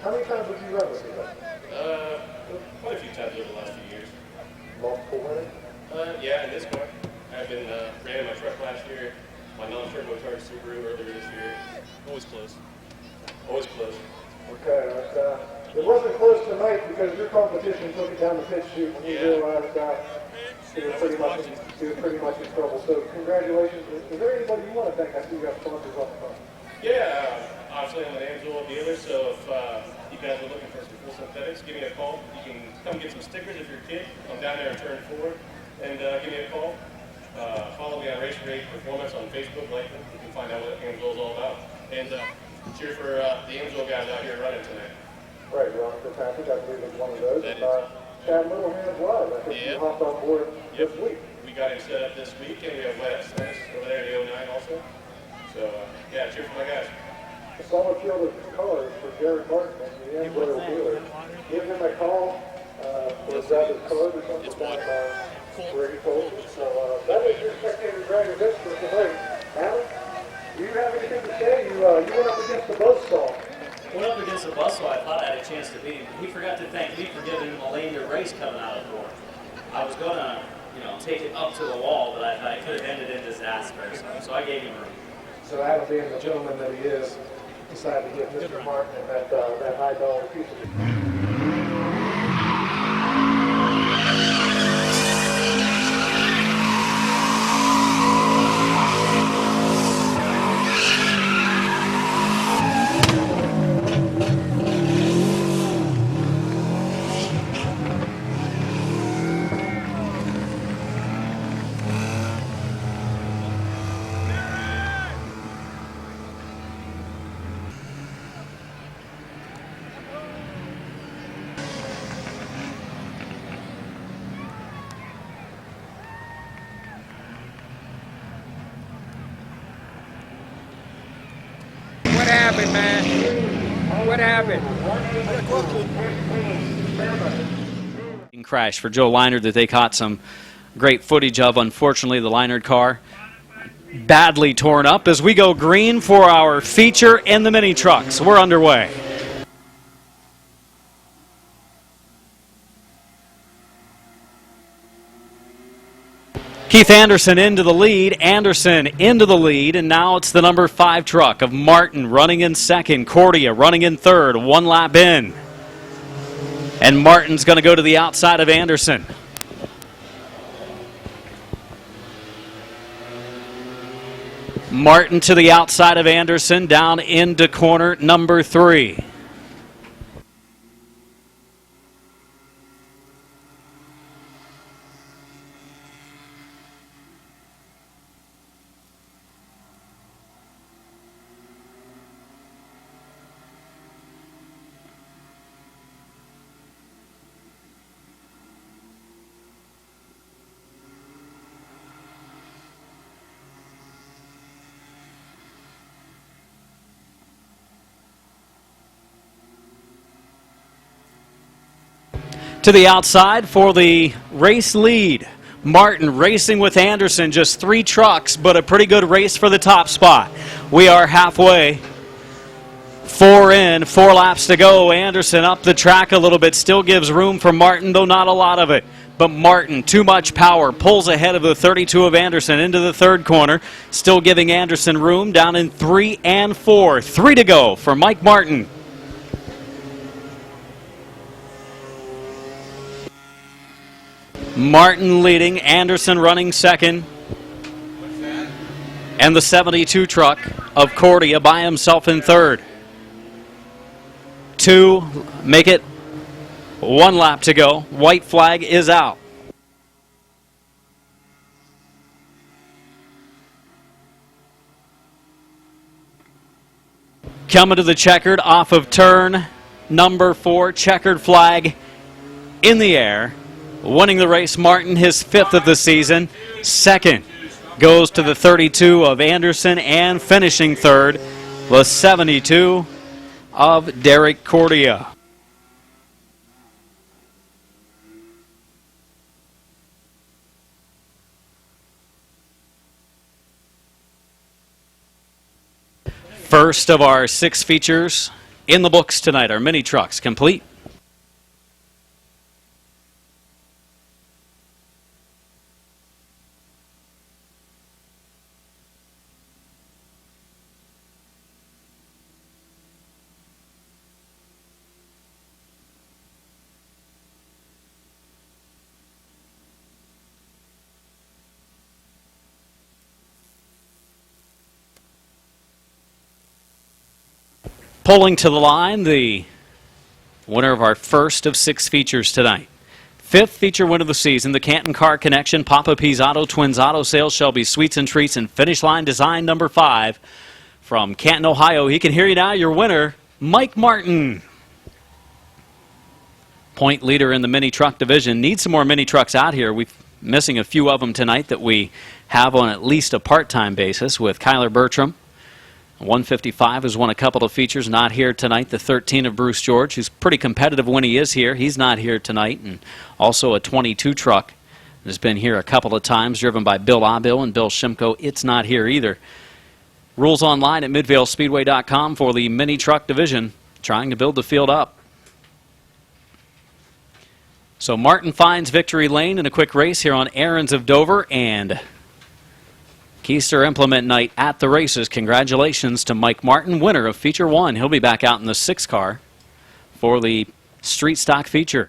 How many times have you run with me? Quite a few times over the last few years. Multiple winners? Yeah, in this car. I've been ran in my truck last year, my non-turbocharged Subaru earlier this year. Always close. Always close. Okay, it wasn't close tonight because your competition took it down the pitch chute when you realized it was pretty much in trouble. So congratulations. Is there anybody you want to thank? I see you got sponsors off the phone. Yeah, obviously I'm an Amsoil dealer, so if you guys are looking for some full synthetics, give me a call. You can come get some stickers if you're a kid. I'm down there in turn 4, and give me a call. Follow me on Race Rate Performance on Facebook, like them. You can find out what Amsoil is all about. And cheer for the Amsoil guys out here running tonight. Right, Ron Fitzpatrick, I believe is one of those. Chad Littlehand's live. I think you hopped on board this week. We got him set up this week, and we have Wes over there in the 09 also. So, yeah, cheer for my guys. A solid field of cars for Jared Martin and the Amsoil dealer. Give him a call or grab his card or something where he told you. So that is your spectator dragger bits for tonight. Alan, do you have anything to say? You went up against the buzzsaw. Went up against the buzzsaw. I thought I had a chance to beat him. He forgot to thank me for giving him a lanyard race coming out of the door. I was going to, take it up to the wall, but I thought it could have ended in disaster. So I gave him room. So Adam, being the gentleman that he is, decided to give Mr. Martin that high dollar piece of it. What happened, man? What happened? Crash for Joe Leinard that they caught some great footage of. Unfortunately, the Leinard car badly torn up as we go green for our feature in the mini trucks. We're underway. Keith Anderson into the lead, Anderson into the lead, and now it's the number 5 truck of Martin running in second, Cordia running in third, 1 lap in. And Martin's going to go to the outside of Anderson. Martin to the outside of Anderson, down into corner number 3. To the outside for the race lead. Martin racing with Anderson, just 3 trucks, but a pretty good race for the top spot. We are halfway. 4 in, 4 laps to go. Anderson up the track a little bit, still gives room for Martin, though not a lot of it. But Martin, too much power, pulls ahead of the 32 of Anderson into the 3rd corner, still giving Anderson room down in 3 and 4. 3 to go for Mike Martin. Martin leading, Anderson running second. And the 72 truck of Cordia by himself in third. 2, make it 1 lap to go. White flag is out. Coming to the checkered off of turn number 4, checkered flag in the air. Winning the race, Martin, his 5th of the season. 2nd goes to the 32 of Anderson, and finishing 3rd, the 72 of Derek Cordia. First of our 6 features in the books tonight, our mini trucks complete. Pulling to the line, the winner of our first of 6 features tonight. 5th feature win of the season, the Canton Car Connection, Papa P's Auto, Twins Auto Sales, Shelby Sweets and Treats, and Finish Line Design number 5 from Canton, Ohio. He can hear you now, your winner, Mike Martin. Point leader in the mini truck division. Need some more mini trucks out here. We're missing a few of them tonight that we have on at least a part-time basis with Kyler Bertram. 155 has won a couple of features, not here tonight. The 13 of Bruce George, who's pretty competitive when he is here. He's not here tonight. And also a 22 truck has been here a couple of times, driven by Bill Abil and Bill Shimko. It's not here either. Rules online at midvalespeedway.com for the mini truck division, trying to build the field up. So Martin finds victory lane in a quick race here on Aaron's of Dover, and Keister Implement Night at the races. Congratulations to Mike Martin, winner of Feature 1. He'll be back out in the 6 car for the Street Stock feature.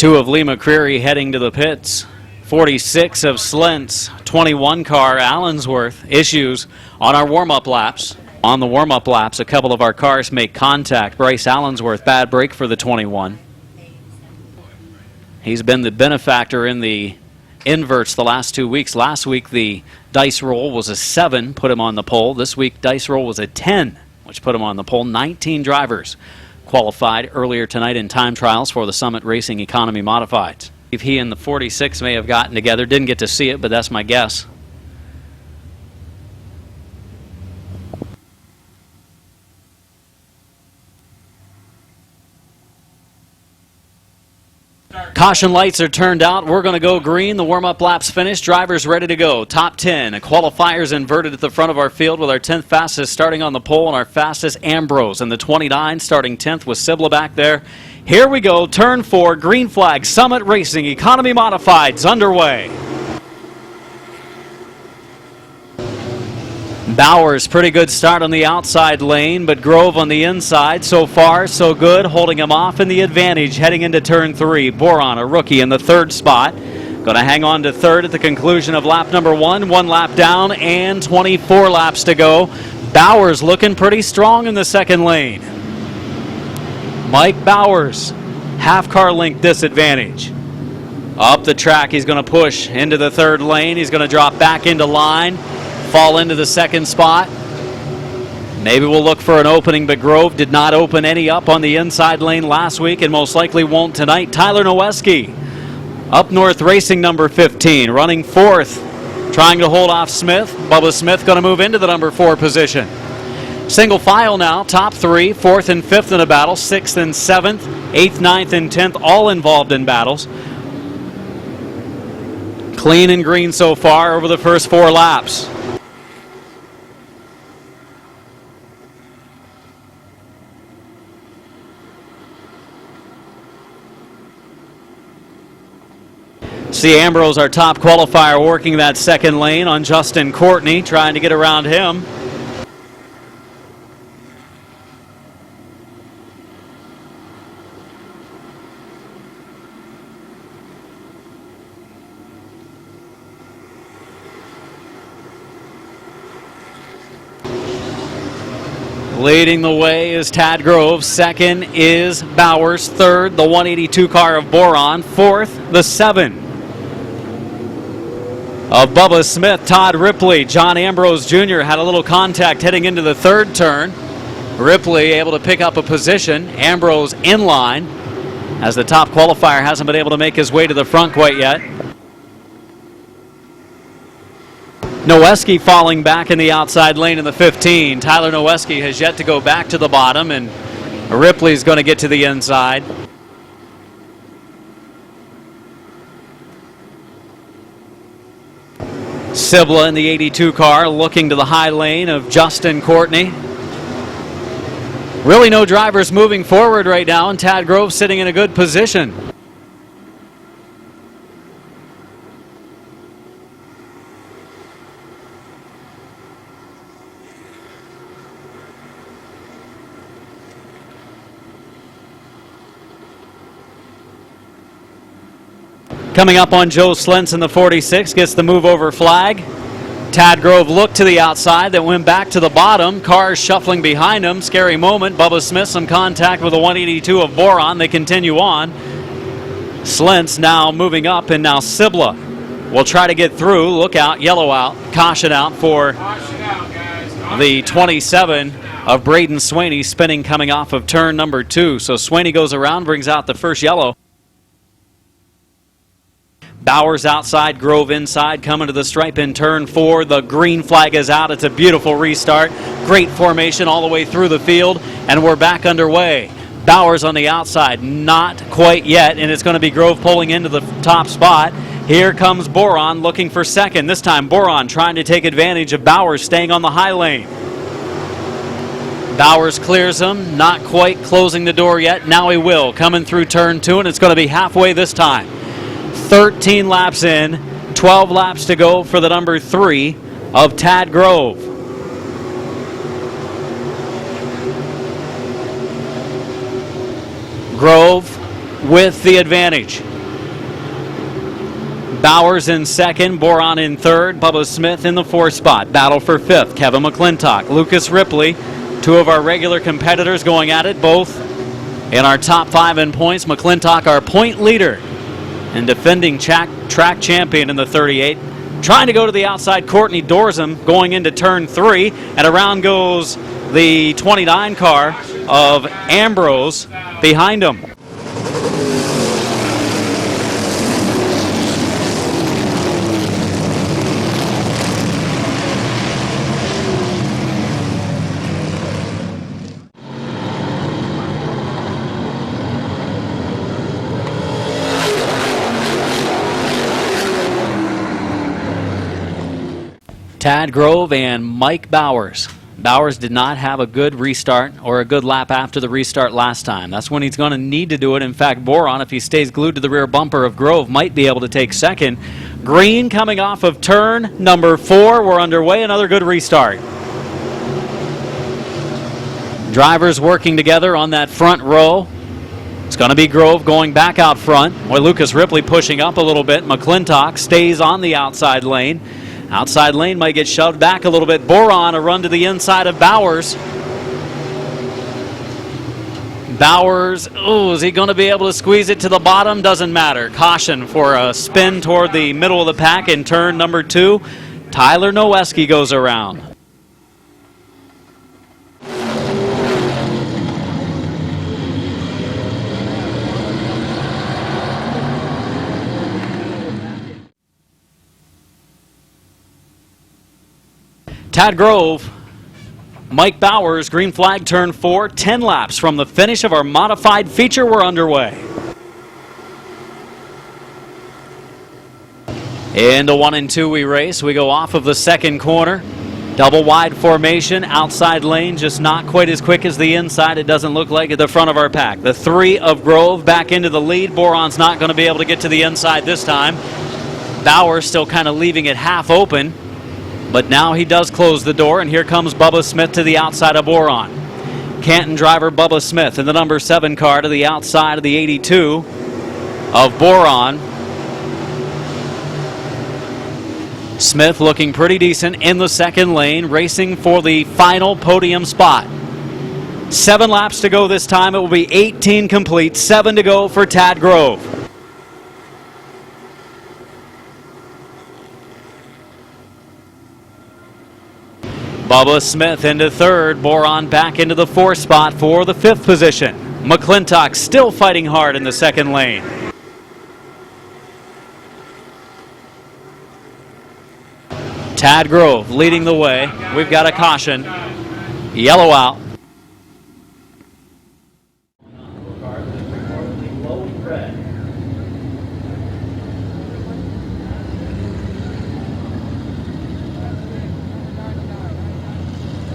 2 of Lee McCreary heading to the pits. 46 of Slent's 21 car Allensworth. Issues on our warm-up laps. On the warm-up laps, a couple of our cars make contact. Bryce Allensworth, bad break for the 21. He's been the benefactor in the inverts the last 2 weeks. Last week, the dice roll was a 7, put him on the pole. This week, dice roll was a 10, which put him on the pole. 19 drivers qualified earlier tonight in time trials for the Summit Racing Economy Modifieds. He and the 46 may have gotten together. Didn't get to see it, but that's my guess. Caution lights are turned out. We're going to go green. The warm-up laps finished. Drivers ready to go. Top 10. Qualifiers inverted at the front of our field with our 10th fastest starting on the pole and our fastest Ambrose. And the 29 starting 10th with Sibla back there. Here we go. Turn 4. Green flag. Summit Racing Economy Modifieds underway. Bowers, pretty good start on the outside lane, but Grove on the inside. So far, so good, holding him off in the advantage heading into turn 3. Boron, a rookie, in the 3rd spot. Going to hang on to 3rd at the conclusion of lap number 1. 1 lap down and 24 laps to go. Bowers looking pretty strong in the 2nd lane. Mike Bowers, half car length disadvantage. Up the track, he's going to push into the 3rd lane. He's going to drop back into line. Fall into the 2nd spot. Maybe we'll look for an opening, but Grove did not open any up on the inside lane last week and most likely won't tonight. Tyler Noweski, up north racing number 15, running 4th, trying to hold off Smith. Bubba Smith going to move into the number 4 position. Single file now, top 3, 4th and 5th in a battle, 6th and 7th, 8th, 9th, and 10th, all involved in battles. Clean and green so far over the first 4 laps. See Ambrose, our top qualifier, working that 2nd lane on Justin Courtney, trying to get around him. Leading the way is Tad Grove. 2nd is Bowers. 3rd, the 182 car of Boron. 4th, the 7 of Bubba Smith. Todd Ripley. John Ambrose Jr. had a little contact heading into the 3rd turn. Ripley able to pick up a position. Ambrose in line as the top qualifier hasn't been able to make his way to the front quite yet. Noweski falling back in the outside lane in the 15. Tyler Noweski has yet to go back to the bottom, and Ripley's going to get to the inside. Sibla in the 82 car looking to the high lane of Justin Courtney. Really no drivers moving forward right now, and Tad Grove sitting in a good position. Coming up on Joe Slentz in the 46, gets the move over flag. Tad Grove looked to the outside, that went back to the bottom. Cars shuffling behind him. Scary moment. Bubba Smith some contact with the 182 of Boron. They continue on. Slentz now moving up, and now Sibla will try to get through. Look out, yellow out, caution out for the 27 of Braden Swaney, spinning coming off of turn number 2. So Swaney goes around, brings out the first yellow. Bowers outside, Grove inside, coming to the stripe in turn 4. The green flag is out. It's a beautiful restart. Great formation all the way through the field, and we're back underway. Bowers on the outside, not quite yet, and it's going to be Grove pulling into the top spot. Here comes Boron looking for 2nd. This time Boron trying to take advantage of Bowers staying on the high lane. Bowers clears him, not quite closing the door yet. Now he will, coming through turn 2, and it's going to be halfway this time. 13 laps in, 12 laps to go for the number 3 of Tad Grove. Grove with the advantage. Bowers in second, Boron in third, Bubba Smith in the fourth spot. Battle for fifth, Kevin McClintock, Lucas Ripley, two of our regular competitors going at it, both in our top 5 in points. McClintock, our point leader and defending track champion in the 38. Trying to go to the outside, Courtney Dorsum going into turn 3, and around goes the 29 car of Ambrose behind him. Tad Grove and Mike Bowers. Bowers did not have a good restart or a good lap after the restart last time. That's when he's going to need to do it. In fact, Boron, if he stays glued to the rear bumper of Grove, might be able to take second. Green coming off of turn number 4. We're underway. Another good restart. Drivers working together on that front row. It's going to be Grove going back out front. Boy, Lucas Ripley pushing up a little bit. McClintock stays on the outside lane. Outside lane might get shoved back a little bit. Boron, a run to the inside of Bowers. Bowers, is he going to be able to squeeze it to the bottom? Doesn't matter. Caution for a spin toward the middle of the pack in turn number 2. Tyler Noweski goes around. Tad Grove, Mike Bowers, green flag turn 4, 10 laps from the finish of our modified feature. We're underway. Into 1 and 2 we race. We go off of the second corner. Double wide formation, outside lane, just not quite as quick as the inside. It doesn't look like at the front of our pack. The 3 of Grove back into the lead. Boron's not going to be able to get to the inside this time. Bowers still kind of leaving it half open. But now he does close the door, and here comes Bubba Smith to the outside of Boron. Canton driver Bubba Smith in the number 7 car to the outside of the 82 of Boron. Smith looking pretty decent in the second lane, racing for the final podium spot. 7 laps to go this time. It will be 18 complete, 7 to go for Tad Grove. Bubba Smith into third, Boron back into the 4th spot for the 5th position. McClintock still fighting hard in the second lane. Tad Grove leading the way. We've got a caution. Yellow out.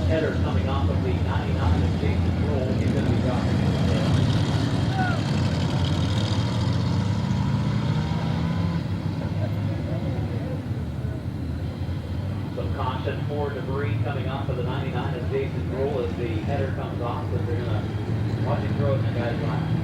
Header coming off of the 99 of Jason Roll. He's going to be dropping. Some caution for debris coming off of the 99 of Jason Roll as the header comes off, but they're going to watch it throw it in the guy's lap.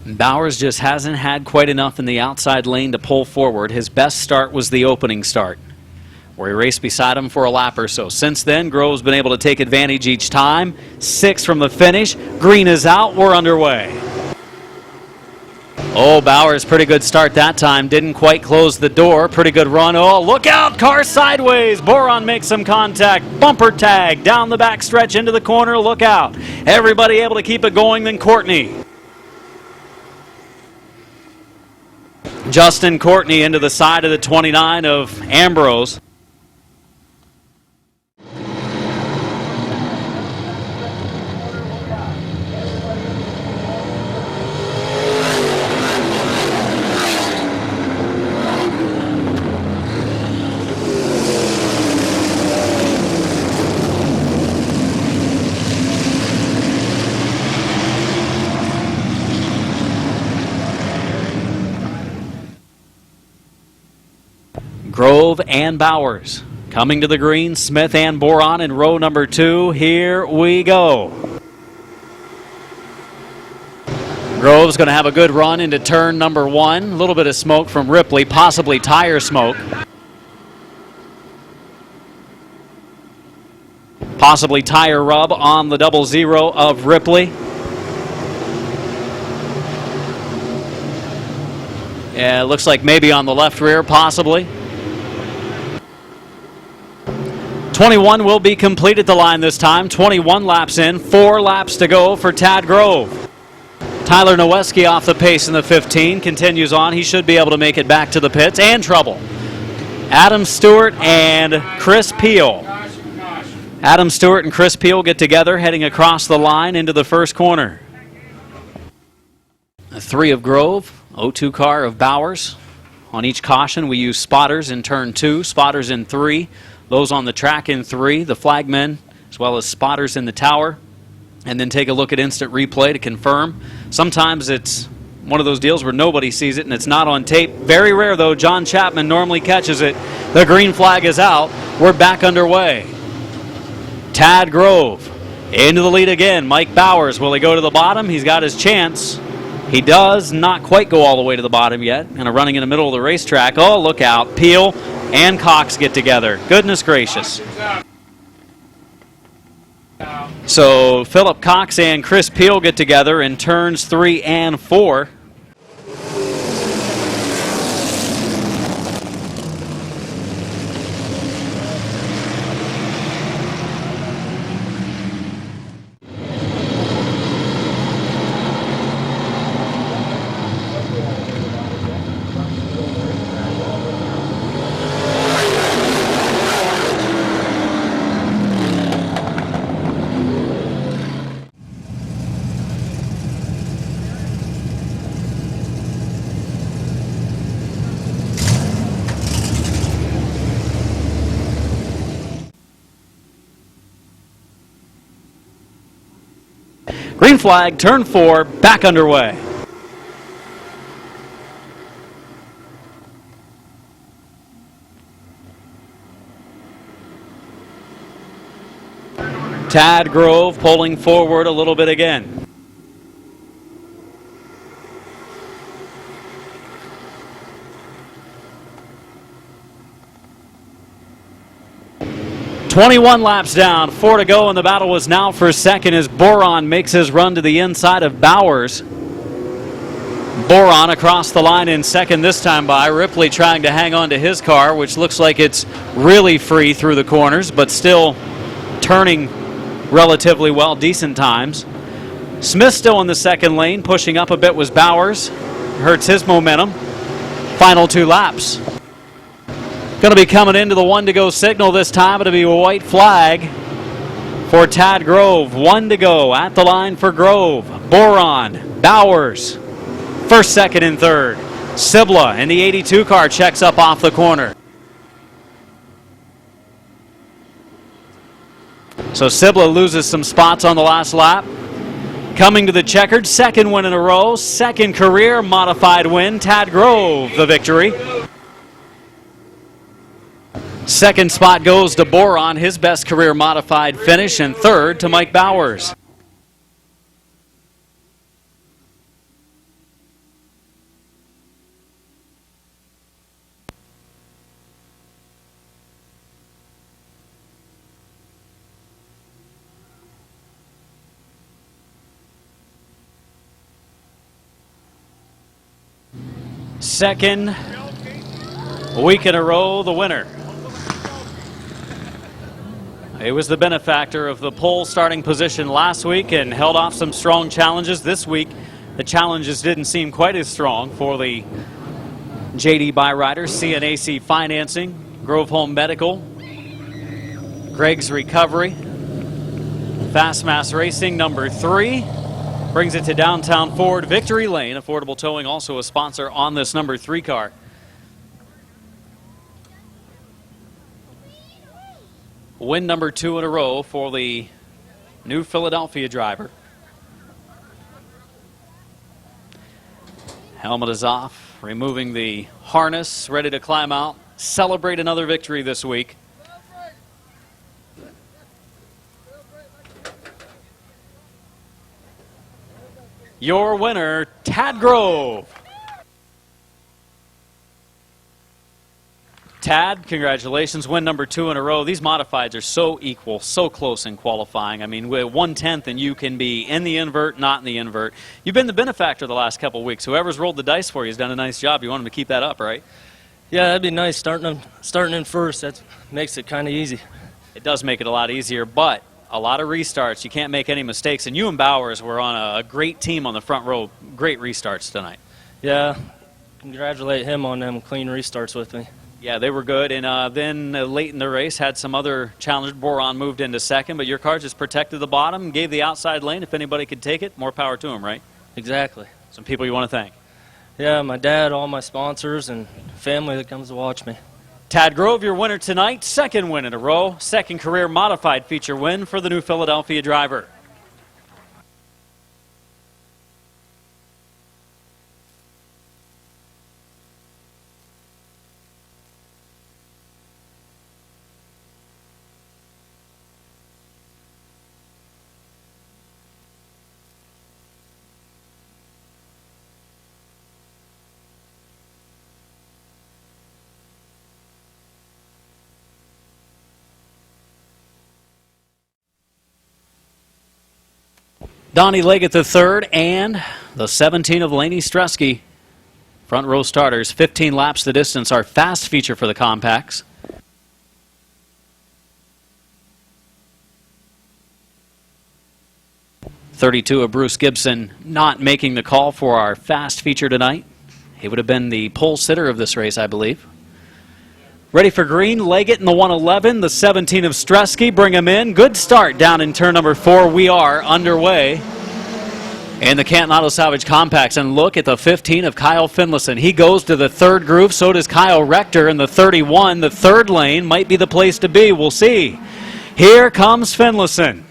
Bowers just hasn't had quite enough in the outside lane to pull forward. His best start was the opening start, where he raced beside him for a lap or so. Since then, Grove's been able to take advantage each time. 6 from the finish. Green is out. We're underway. Oh, Bowers, pretty good start that time. Didn't quite close the door. Pretty good run. Oh, look out. Car sideways. Boron makes some contact. Bumper tag down the back stretch into the corner. Look out. Everybody able to keep it going, then Courtney. Justin Courtney into the side of the 29 of Ambrose. Grove and Bowers. Coming to the green, Smith and Boron in row number 2. Here we go. Grove's going to have a good run into turn number 1. A little bit of smoke from Ripley, possibly tire smoke. Possibly tire rub on the 00 of Ripley. Yeah, it looks like maybe on the left rear, possibly. 21 will be complete at the line this time. 21 laps in, 4 laps to go for Tad Grove. Tyler Noweski off the pace in the 15, continues on. He should be able to make it back to the pits, and trouble. Adam Stewart and Chris Peel. Adam Stewart and Chris Peel get together, heading across the line into the first corner. 3 of Grove, 02 car of Bowers. On each caution, we use spotters in turn 2, spotters in 3, those on the track in 3, the flagmen, as well as spotters in the tower. And then take a look at instant replay to confirm. Sometimes it's one of those deals where nobody sees it and it's not on tape. Very rare, though. John Chapman normally catches it. The green flag is out. We're back underway. Tad Grove into the lead again. Mike Bowers, will he go to the bottom? He's got his chance. He does not quite go all the way to the bottom yet. Kind of running in the middle of the racetrack. Oh, look out. Peel and Cox get together. Goodness gracious. So Philip Cox and Chris Peel get together in turns 3 and 4. Green flag, turn 4, back underway. Tad Grove pulling forward a little bit again. "21 laps down, 4 to go, and the battle was now for second as Boron makes his run to the inside of Bowers. Boron across the line in second this time by Ripley, trying to hang on to his car, which looks like it's really free through the corners, but still turning relatively well, decent times. Smith still in the second lane, pushing up a bit was Bowers. Hurts his momentum. Final 2 laps. Going to be coming into the 1 to go signal this time. It'll be a white flag for Tad Grove. 1 to go at the line for Grove. Boron, Bowers, first, second, and third. Sibla in the 82 car checks up off the corner. So Sibla loses some spots on the last lap. Coming to the checkered, second win in a row, second career modified win. Tad Grove, the victory. Second spot goes to Boron, his best career modified finish, and third to Mike Bowers. Second week in a row, the winner. It was the benefactor of the pole starting position last week and held off some strong challenges. This week, the challenges didn't seem quite as strong for the JD Byride, CNAC Financing, Grove Home Medical, Greg's Recovery, Fast Mass Racing, number 3. Brings it to downtown Ford Victory Lane. Affordable Towing, also a sponsor on this number 3 car. Win number 2 in a row for the new Philadelphia driver. Helmet is off, removing the harness, ready to climb out celebrate another victory this week. Your winner, Tad Grove. Tad, congratulations. Win number 2 in a row. These modifieds are so equal, so close in qualifying. I mean, with 1/10 and you can be in the invert, not in the invert. You've been the benefactor the last couple of weeks. Whoever's rolled the dice for you has done a nice job. You want them to keep that up, right? Yeah, that'd be nice. Starting in first, that makes it kind of easy. It does make it a lot easier, but a lot of restarts. You can't make any mistakes. And you and Bowers were on a great team on the front row. Great restarts tonight. Yeah, congratulate him on them clean restarts with me. Yeah, they were good. And then late in the race, had some other challenge. Boron moved into second, but your car just protected the bottom, gave the outside lane. If anybody could take it, more power to them, right? Exactly. Some people you want to thank. Yeah, my dad, all my sponsors, and family that comes to watch me. Tad Grove, your winner tonight. Second win in a row. Second career modified feature win for the new Philadelphia driver. Donnie Leggett III and the 17 of Laney Stresky. Front row starters, 15 laps the distance, our fast feature for the compacts. .32 of Bruce Gibson not making the call for our fast feature tonight. He would have been the pole sitter of this race, I believe. Ready for green, Leggett in the 111, the 17 of Stresky, bring him in. Good start down in turn number 4. We are underway in the Canton Auto Salvage Compacts. And look at the 15 of Kyle Finlayson. He goes to the third groove, so does Kyle Rector in the 31. The third lane might be the place to be, we'll see. Here comes Finlayson.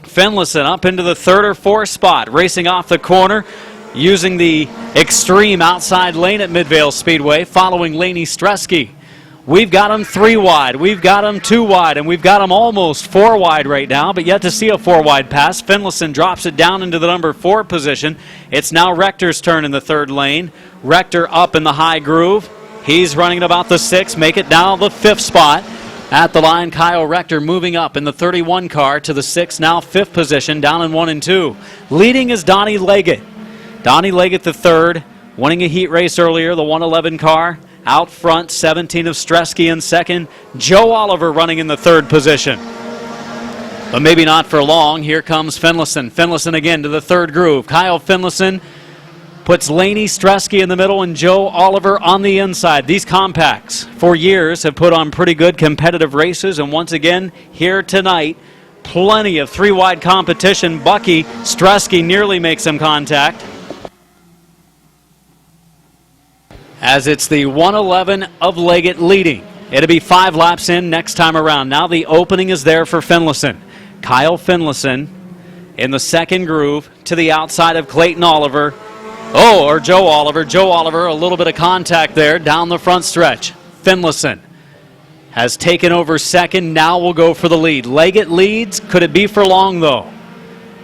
Finlayson up into the third or fourth spot, racing off the corner, using the extreme outside lane at Midvale Speedway, following Laney Stresky. We've got him 3 wide, we've got him 2 wide, and we've got him almost 4 wide right now, but yet to see a 4 wide pass. Finlayson drops it down into the number 4 position. It's now Rector's turn in the third lane. Rector up in the high groove. He's running at about the 6, make it down the 5th spot. At the line, Kyle Rector moving up in the 31 car to the 6, now 5th position, down in 1 and 2. Leading is Donnie Leggett. Donnie Leggett the third, winning a heat race earlier, the 111 car. Out front, 17 of Stresky in second. Joe Oliver running in the third position. But maybe not for long. Here comes Finlayson. Finlayson again to the third groove. Kyle Finlayson puts Laney Stresky in the middle and Joe Oliver on the inside. These compacts for years have put on pretty good competitive races, and once again here tonight, plenty of 3 wide competition. Bucky Stresky nearly makes some contact, as it's the 111 of Leggett leading. It'll be 5 laps in next time around. Now the opening is there for Finlayson. Kyle Finlayson in the second groove to the outside of Clayton Oliver. Or Joe Oliver. Joe Oliver, a little bit of contact there down the front stretch. Finlayson has taken over second. Now we'll go for the lead. Leggett leads. Could it be for long, though?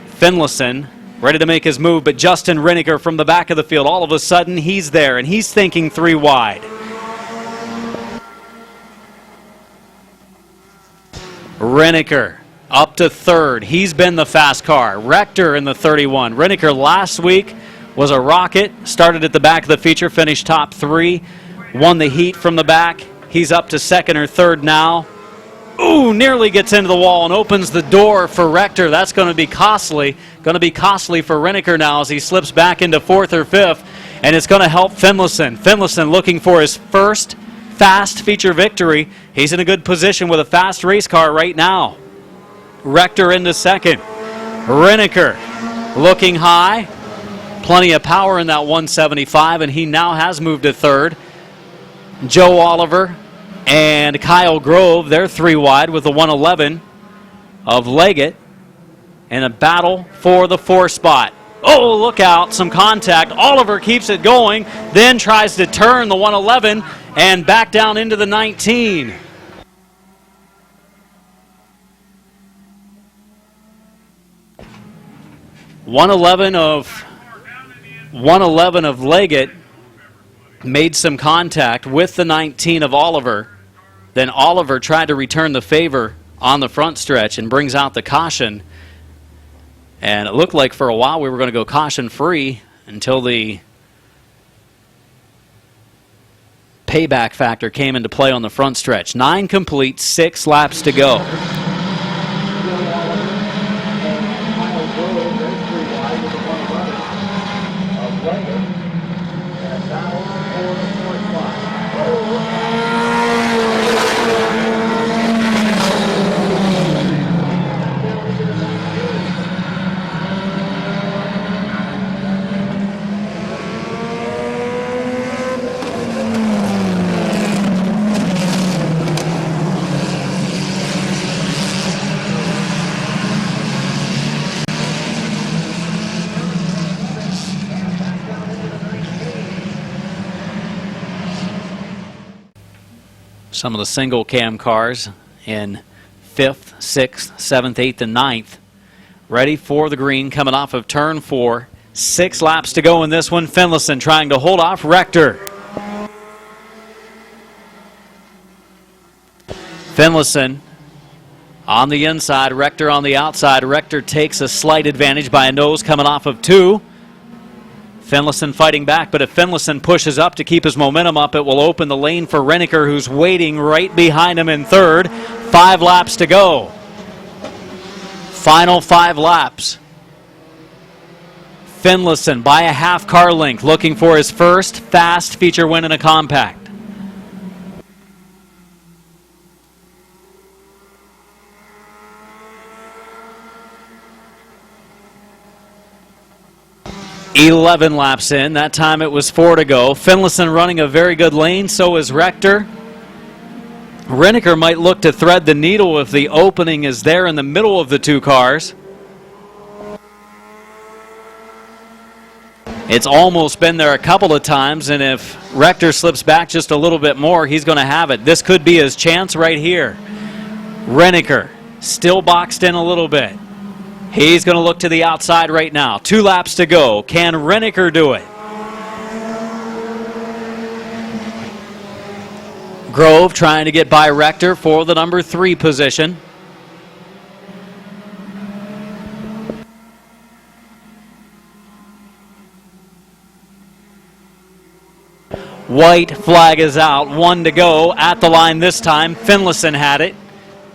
Finlayson ready to make his move, but Justin Reniker from the back of the field, all of a sudden he's there, and he's thinking 3 wide. Reniker up to third. He's been the fast car. Rector in the 31. Reniker last week was a rocket, started at the back of the feature, finished top 3, won the heat from the back. He's up to second or third now. Ooh, nearly gets into the wall and opens the door for Rector. That's going to be costly. Going to be costly for Reniker now as he slips back into 4th or 5th, and it's going to help Finlayson. Finlayson looking for his first fast feature victory. He's in a good position with a fast race car right now. Rector into second. Reniker looking high. Plenty of power in that 175, and he now has moved to third. Joe Oliver and Kyle Grove, they're 3 wide with the 111 of Leggett in a battle for the 4 spot. Oh, look out, some contact. Oliver keeps it going, then tries to turn the 111 and back down into the 19. .111 of Leggett made some contact with the 19 of Oliver. Then Oliver tried to return the favor on the front stretch and brings out the caution. And it looked like for a while we were going to go caution free until the payback factor came into play on the front stretch. 9 complete, 6 laps to go. Some of the single cam cars in 5th, 6th, 7th, 8th, and 9th. Ready for the green coming off of turn 4. 6 laps to go in this one. Finlayson trying to hold off Rector. Finlayson on the inside, Rector on the outside. Rector takes a slight advantage by a nose coming off of 2. Finlayson fighting back, but if Finlayson pushes up to keep his momentum up, it will open the lane for Renneker, who's waiting right behind him in 3rd. 5 laps to go. Final 5 laps. Finlayson by a half car length, looking for his first fast feature win in a compact. .11 laps in. That time it was 4 to go. Finlayson running a very good lane, so is Rector. Renneker might look to thread the needle if the opening is there in the middle of the 2 cars. It's almost been there a couple of times, and if Rector slips back just a little bit more, he's going to have it. This could be his chance right here. Renneker still boxed in a little bit. He's going to look to the outside right now. 2 laps to go. Can Renneker do it? Grove trying to get by Rector for the number 3 position. White flag is out. 1 to go at the line this time. Finlayson had it.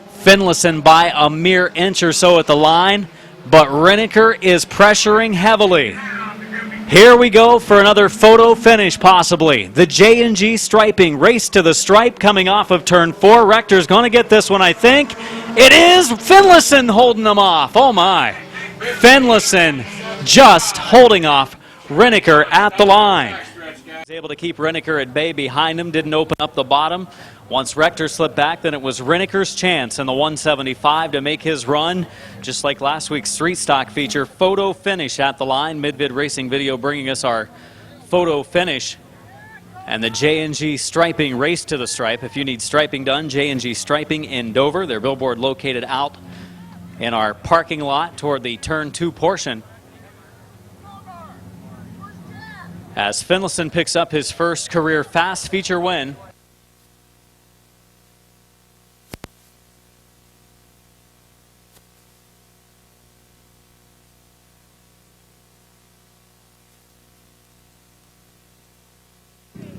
Finlayson by a mere inch or so at the line. But Renneker is pressuring heavily. Here we go for another photo finish, possibly. The J&G striping, race to the stripe coming off of turn 4. Rector's going to get this one, I think. It is Finlayson holding them off. Oh, my. Finlayson just holding off Renneker at the line. Was able to keep Renneker at bay behind him, didn't open up the bottom. Once Rector slipped back, then it was Renneker's chance in the 175 to make his run. Just like last week's street stock feature, photo finish at the line. Mid-Vid Racing Video bringing us our photo finish. And the J&G striping race to the stripe. If you need striping done, J&G Striping in Dover. Their billboard located out in our parking lot toward the turn 2 portion. As Finlayson picks up his first career fast feature win.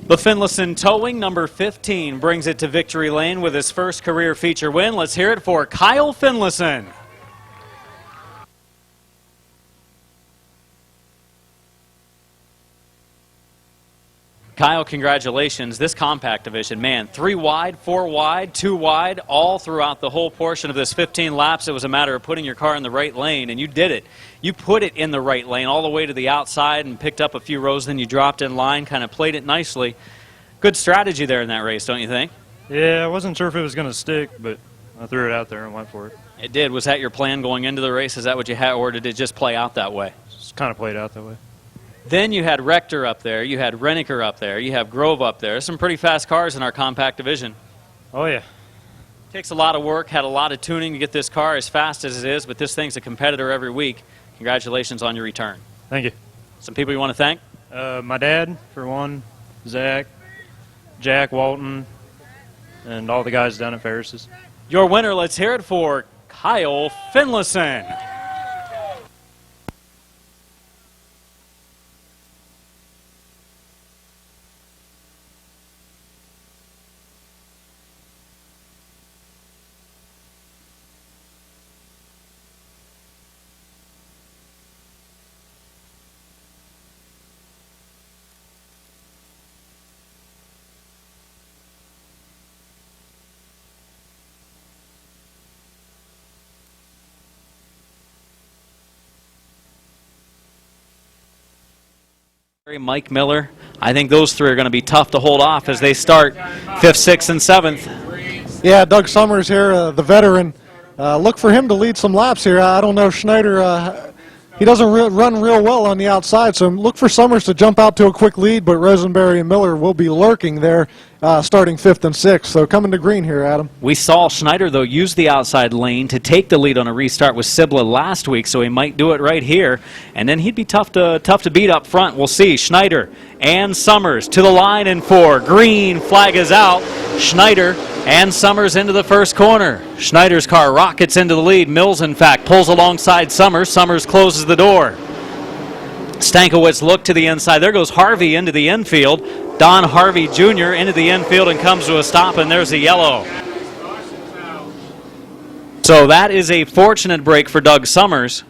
The Finlayson Towing, number 15, brings it to victory lane with his first career feature win. Let's hear it for Kyle Finlayson. Kyle, congratulations. This compact division, man, 3 wide, 4 wide, 2 wide, all throughout the whole portion of this 15 laps. It was a matter of putting your car in the right lane, and you did it. You put it in the right lane all the way to the outside and picked up a few rows, then you dropped in line, kind of played it nicely. Good strategy there in that race, don't you think? Yeah, I wasn't sure if it was going to stick, but I threw it out there and went for it. It did. Was that your plan going into the race? Is that what you had, or did it just play out that way? Just kind of played out that way. Then you had Rector up there, you had Renneker up there, you have Grove up there. Some pretty fast cars in our compact division. Oh, yeah. Takes a lot of work, had a lot of tuning to get this car as fast as it is, but this thing's a competitor every week. Congratulations on your return. Thank you. Some people you want to thank? My dad, for one, Zach, Jack, Walton, and all the guys down at Ferris's. Your winner, let's hear it for Kyle Finlayson. Mike Miller. I think those three are going to be tough to hold off as they start 5th, 6th, and 7th. Yeah, Doug Summers here, the veteran. Look for him to lead some laps here. I don't know, Schneider, he doesn't run real well on the outside, so look for Summers to jump out to a quick lead, but Rosenberry and Miller will be lurking there starting 5th and 6th. So coming to green here, Adam. We saw Schneider, though, use the outside lane to take the lead on a restart with Sibla last week, so he might do it right here. And then he'd be tough to beat up front. We'll see. Schneider and Summers to the line in 4. Green flag is out. Schneider and Summers into the first corner. Schneider's car rockets into the lead. Mills, in fact, pulls alongside Summers. Summers closes the door. Stankiewicz look to the inside. There goes Harvey into the infield. Don Harvey Jr. into the infield and comes to a stop, and there's a yellow. So that is a fortunate break for Doug Summers.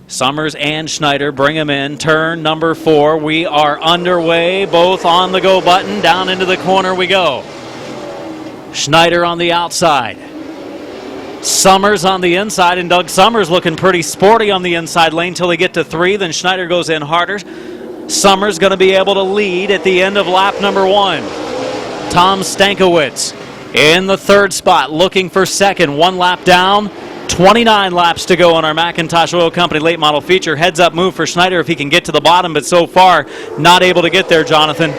Summers and Schneider bring him in. Turn number 4. We are underway. Both on the go button. Down into the corner we go. Schneider on the outside. Summers on the inside, and Doug Summers looking pretty sporty on the inside lane till they get to 3. Then Schneider goes in harder. Summers going to be able to lead at the end of lap number 1. Tom Stankiewicz in the 3rd spot, looking for 2nd. 1 lap down. 29 laps to go on our McIntosh Oil Company late model feature. Heads up move for Schneider if he can get to the bottom, but so far not able to get there, Jonathan.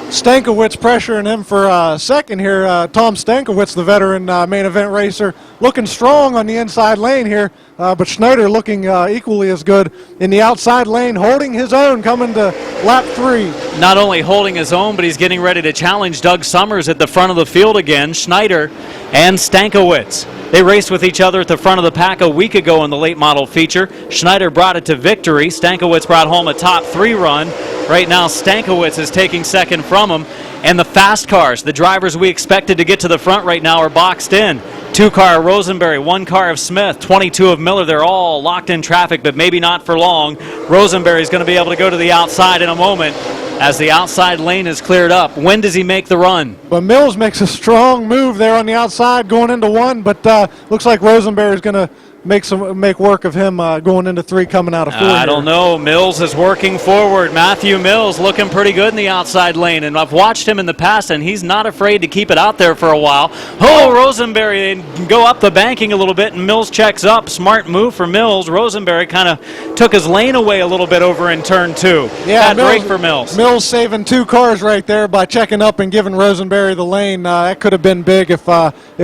Stankiewicz pressuring him for 2nd here. Tom Stankiewicz, the veteran main event racer, looking strong on the inside lane here, but Schneider looking equally as good in the outside lane, holding his own coming to lap 3. Not only holding his own, but he's getting ready to challenge Doug Summers at the front of the field again. Schneider and Stankiewicz. They raced with each other at the front of the pack a week ago in the late model feature. Schneider brought it to victory. Stankiewicz brought home a top 3 run. Right now, Stankiewicz is taking 2nd from him. And the fast cars, the drivers we expected to get to the front right now, are boxed in. 2 car of Rosenberry, 1 car of Smith, 22 of Miller. They're all locked in traffic, but maybe not for long. Rosenberry is going to be able to go to the outside in a moment as the outside lane is cleared up. When does he make the run? But Mills makes a strong move there on the outside going into 1, but looks like Rosenberry is going to make work of him going into 3, coming out of 4. I don't know. Mills is working forward. Matthew Mills looking pretty good in the outside lane, and I've watched him in the past, and he's not afraid to keep it out there for a while. Oh, Rosenberry, they go up the banking a little bit, and Mills checks up. Smart move for Mills. Rosenberry kind of took his lane away a little bit over in turn 2. Yeah, bad break for Mills. Mills saving 2 cars right there by checking up and giving Rosenberry the lane. That could have been big if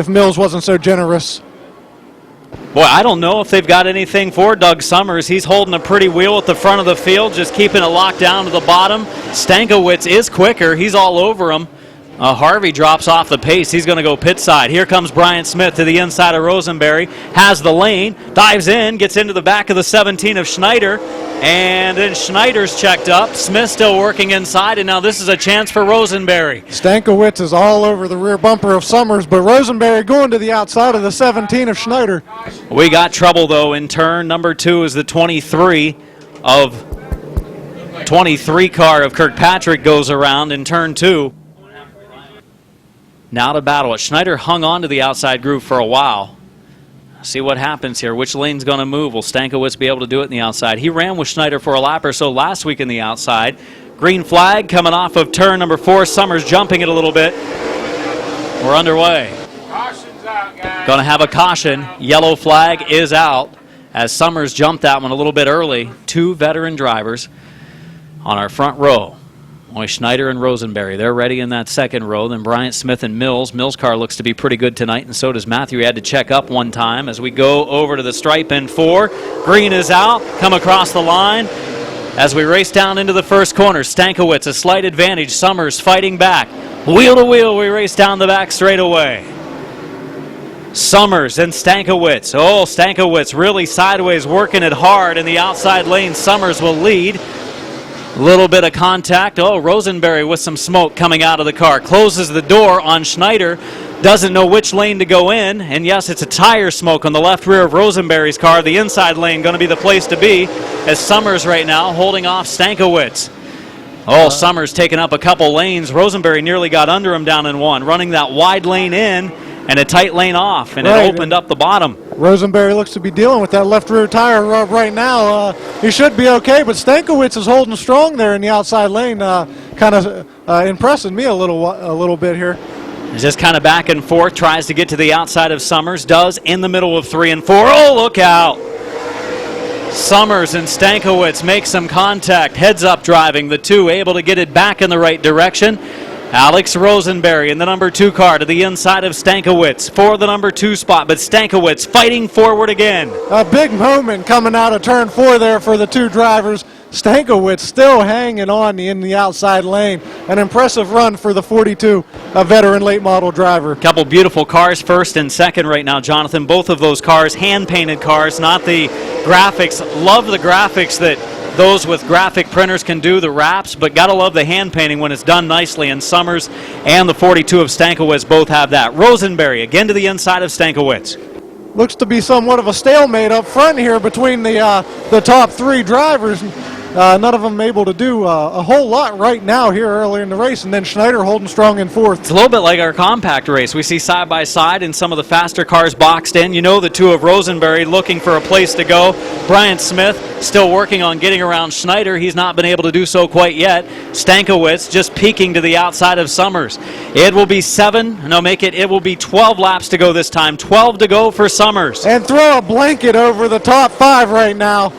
Mills wasn't so generous. Boy, I don't know if they've got anything for Doug Summers. He's holding a pretty wheel at the front of the field, just keeping it locked down to the bottom. Stankiewicz is quicker. He's all over him. Harvey drops off the pace. He's going to go pit side. Here comes Brian Smith to the inside of Rosenberry. Has the lane. Dives in. Gets into the back of the 17 of Schneider. And then Schneider's checked up. Smith still working inside. And now this is a chance for Rosenberry. Stankiewicz is all over the rear bumper of Summers, but Rosenberry going to the outside of the 17 of Schneider. We got trouble, though, in turn number 2 as the 23 car of Kirkpatrick goes around in turn 2. Now to battle it. Schneider hung on to the outside groove for a while. See what happens here. Which lane's going to move? Will Stankiewicz be able to do it in the outside? He ran with Schneider for a lap or so last week in the outside. Green flag coming off of turn number 4. Summers jumping it a little bit. We're underway. Caution's out, guys. going to have a caution. Yellow flag is out as Summers jumped that one a little bit early. 2 veteran drivers on our front row. Only Schneider and Rosenberry. They're ready in that second row. Then Bryant, Smith, and Mills. Mills' car looks to be pretty good tonight, and so does Matthew. He had to check up one time as we go over to the stripe in 4. Green is out. Come across the line as we race down into the first corner. Stankiewicz, a slight advantage. Summers fighting back. Wheel to wheel, we race down the back straightaway. Summers and Stankiewicz. Oh, Stankiewicz really sideways, working it hard in the outside lane. Summers will lead. A little bit of contact. Oh, Rosenberry with some smoke coming out of the car. Closes the door on Schneider. Doesn't know which lane to go in. And yes, it's a tire smoke on the left rear of Rosenberry's car. The inside lane going to be the place to be as Summers right now holding off Stankiewicz. Oh, Summers taking up a couple lanes. Rosenberry nearly got under him down in 1. Running that wide lane in and a tight lane off. And it opened up the bottom. Rosenberry looks to be dealing with that left rear tire right now. He should be okay, but Stankiewicz is holding strong there in the outside lane. Kind of impressing me a little bit here. He's just kind of back and forth, tries to get to the outside of Summers, does in the middle of 3 and 4. Oh, look out! Summers and Stankiewicz make some contact, heads up driving, the two able to get it back in the right direction. Alex Rosenberry in the number 2 car to the inside of Stankiewicz for the number 2 spot, but Stankiewicz fighting forward again. A big moment coming out of turn 4 there for the 2 drivers. Stankiewicz still hanging on in the outside lane. An impressive run for the 42, a veteran late model driver. Couple beautiful cars, first and second right now, Jonathan. Both of those cars, hand-painted cars, not the graphics. Love the graphics that those with graphic printers can do, the wraps, but gotta love the hand painting when it's done nicely, and Summers and the 42 of Stankiewicz both have that. Rosenberry again to the inside of Stankiewicz. Looks to be somewhat of a stalemate up front here between the top 3 drivers. None of them able to do a whole lot right now here early in the race, and then Schneider holding strong in 4th. It's a little bit like our compact race. We see side by side and some of the faster cars boxed in. You know, the 2 of Rosenberry looking for a place to go. Bryant Smith still working on getting around Schneider. He's not been able to do so quite yet. Stankiewicz just peeking to the outside of Summers. It will be 12 laps to go this time. 12 to go for Summers. And throw a blanket over the top 5 right now,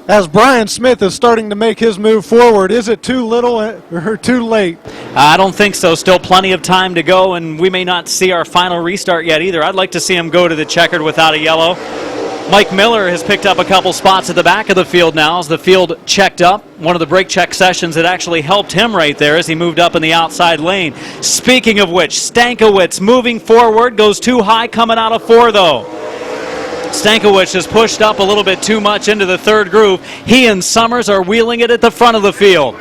as Brian Smith is starting to make his move forward. Is it too little or too late? I don't think so. Still plenty of time to go, and we may not see our final restart yet either. I'd like to see him go to the checkered without a yellow. Mike Miller has picked up a couple spots at the back of the field now as the field checked up. One of the brake check sessions that actually helped him right there as he moved up in the outside lane. Speaking of which, Stankiewicz moving forward, goes too high coming out of 4 though. Stankiewicz has pushed up a little bit too much into the 3rd groove. He and Summers are wheeling it at the front of the field.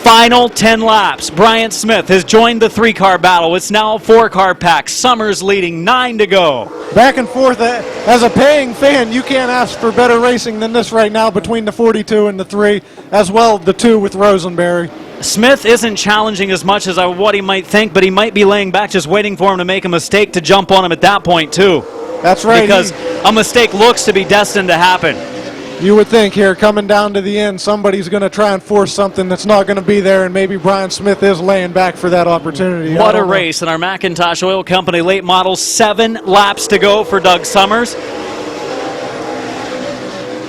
Final 10 laps. Bryant Smith has joined the 3-car battle. It's now a 4-car pack. Summers leading, 9 to go. Back and forth. As a paying fan, you can't ask for better racing than this right now between the 42 and the 3, as well the 2 with Rosenberry. Smith isn't challenging as much as what he might think, but he might be laying back just waiting for him to make a mistake to jump on him at that point too. That's right. Because a mistake looks to be destined to happen. You would think here, coming down to the end, somebody's going to try and force something that's not going to be there, and maybe Brian Smith is laying back for that opportunity. What a race in our McIntosh Oil Company late model. 7 laps to go for Doug Summers,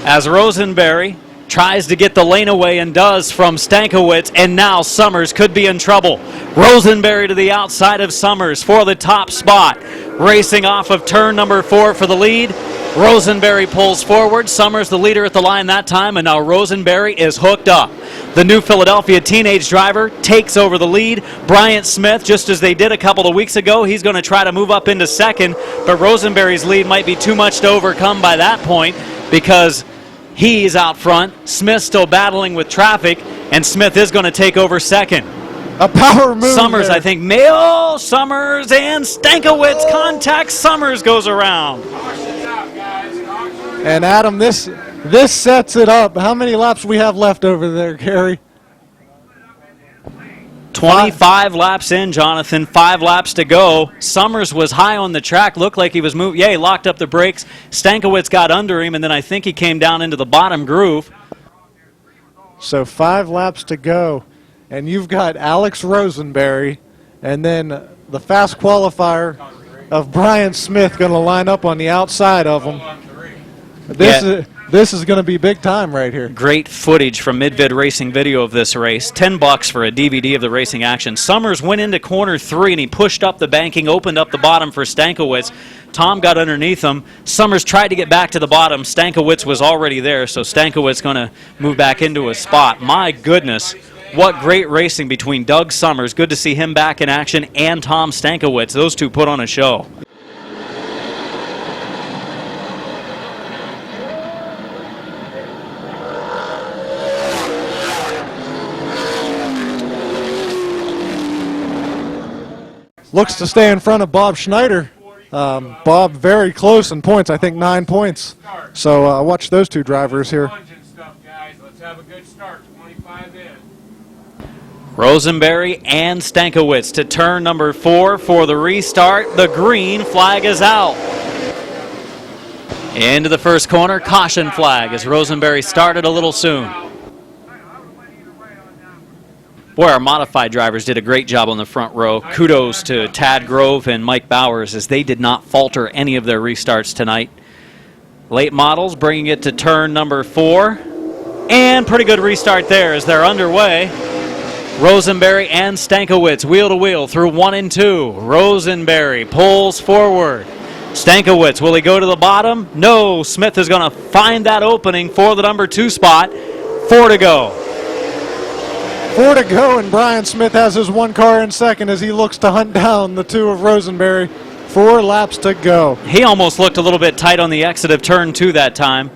as Rosenberry tries to get the lane away and does from Stankiewicz, and now Summers could be in trouble. Rosenberry to the outside of Summers for the top spot. Racing off of turn number 4 for the lead. Rosenberry pulls forward. Summers the leader at the line that time, and now Rosenberry is hooked up. The new Philadelphia teenage driver takes over the lead. Bryant Smith, just as they did a couple of weeks ago, he's going to try to move up into 2nd, but Rosenberry's lead might be too much to overcome by that point because he's out front. Smith still battling with traffic, and Smith is going to take over 2nd. A power move. Summers, there. I think. Mail, Summers, and Stankiewicz contact. Summers goes around. And Adam, this sets it up. How many laps we have left over there, Gary? 25 laps in, Jonathan. 5 laps to go. Summers was high on the track. Looked like he was moving. Yeah, he locked up the brakes. Stankiewicz got under him, and then I think he came down into the bottom groove. So 5 laps to go. And you've got Alex Rosenberry, and then the fast qualifier of Brian Smith going to line up on the outside of him. This is going to be big time right here. Great footage from Mid-Vid Racing video of this race. $10 for a DVD of the racing action. Summers went into corner 3 and he pushed up the banking, opened up the bottom for Stankiewicz. Tom got underneath him. Summers tried to get back to the bottom. Stankiewicz was already there, so Stankiewicz going to move back into his spot. My goodness, what great racing between Doug Summers. Good to see him back in action, and Tom Stankiewicz. Those two put on a show. Looks to stay in front of Bob Schneider. Bob very close in points, I think 9 points. So watch those two drivers here. Let's have a good start. 25 in. Rosenberry and Stankiewicz to turn number 4 for the restart. The green flag is out. Into the first corner, caution flag as Rosenberry started a little soon. Boy, our modified drivers did a great job on the front row. Kudos to Tad Grove and Mike Bowers as they did not falter any of their restarts tonight. Late models bringing it to turn number 4. And pretty good restart there as they're underway. Rosenberry and Stankiewicz wheel to wheel through 1 and 2. Rosenberry pulls forward. Stankiewicz, will he go to the bottom? No, Smith is going to find that opening for the number 2 spot. 4 to go. 4 to go, and Brian Smith has his 1 car in second as he looks to hunt down the 2 of Rosenberry. 4 laps to go. He almost looked a little bit tight on the exit of turn 2 that time.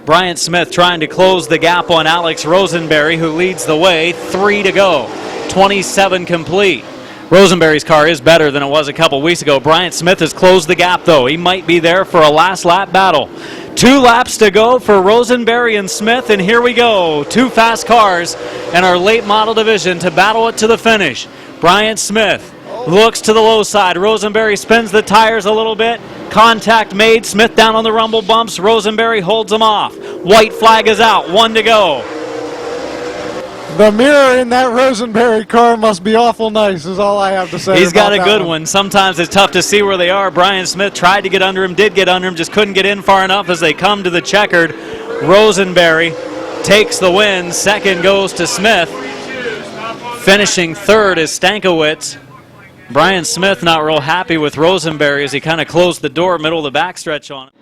Brian Smith trying to close the gap on Alex Rosenberry, who leads the way. 3 to go. 27 complete. Rosenberry's car is better than it was a couple weeks ago. Brian Smith has closed the gap, though. He might be there for a last lap battle. 2 laps to go for Rosenberry and Smith, and here we go. 2 fast cars in our late model division to battle it to the finish. Brian Smith looks to the low side. Rosenberry spins the tires a little bit. Contact made. Smith down on the rumble bumps. Rosenberry holds him off. White flag is out. 1 to go. The mirror in that Rosenberry car must be awful nice, is all I have to say. He's got a good one. Sometimes it's tough to see where they are. Brian Smith tried to get under him, did get under him, just couldn't get in far enough as they come to the checkered. Rosenberry takes the win. Second goes to Smith. Finishing third is Stankiewicz. Brian Smith not real happy with Rosenberry as he kind of closed the door middle of the backstretch on it.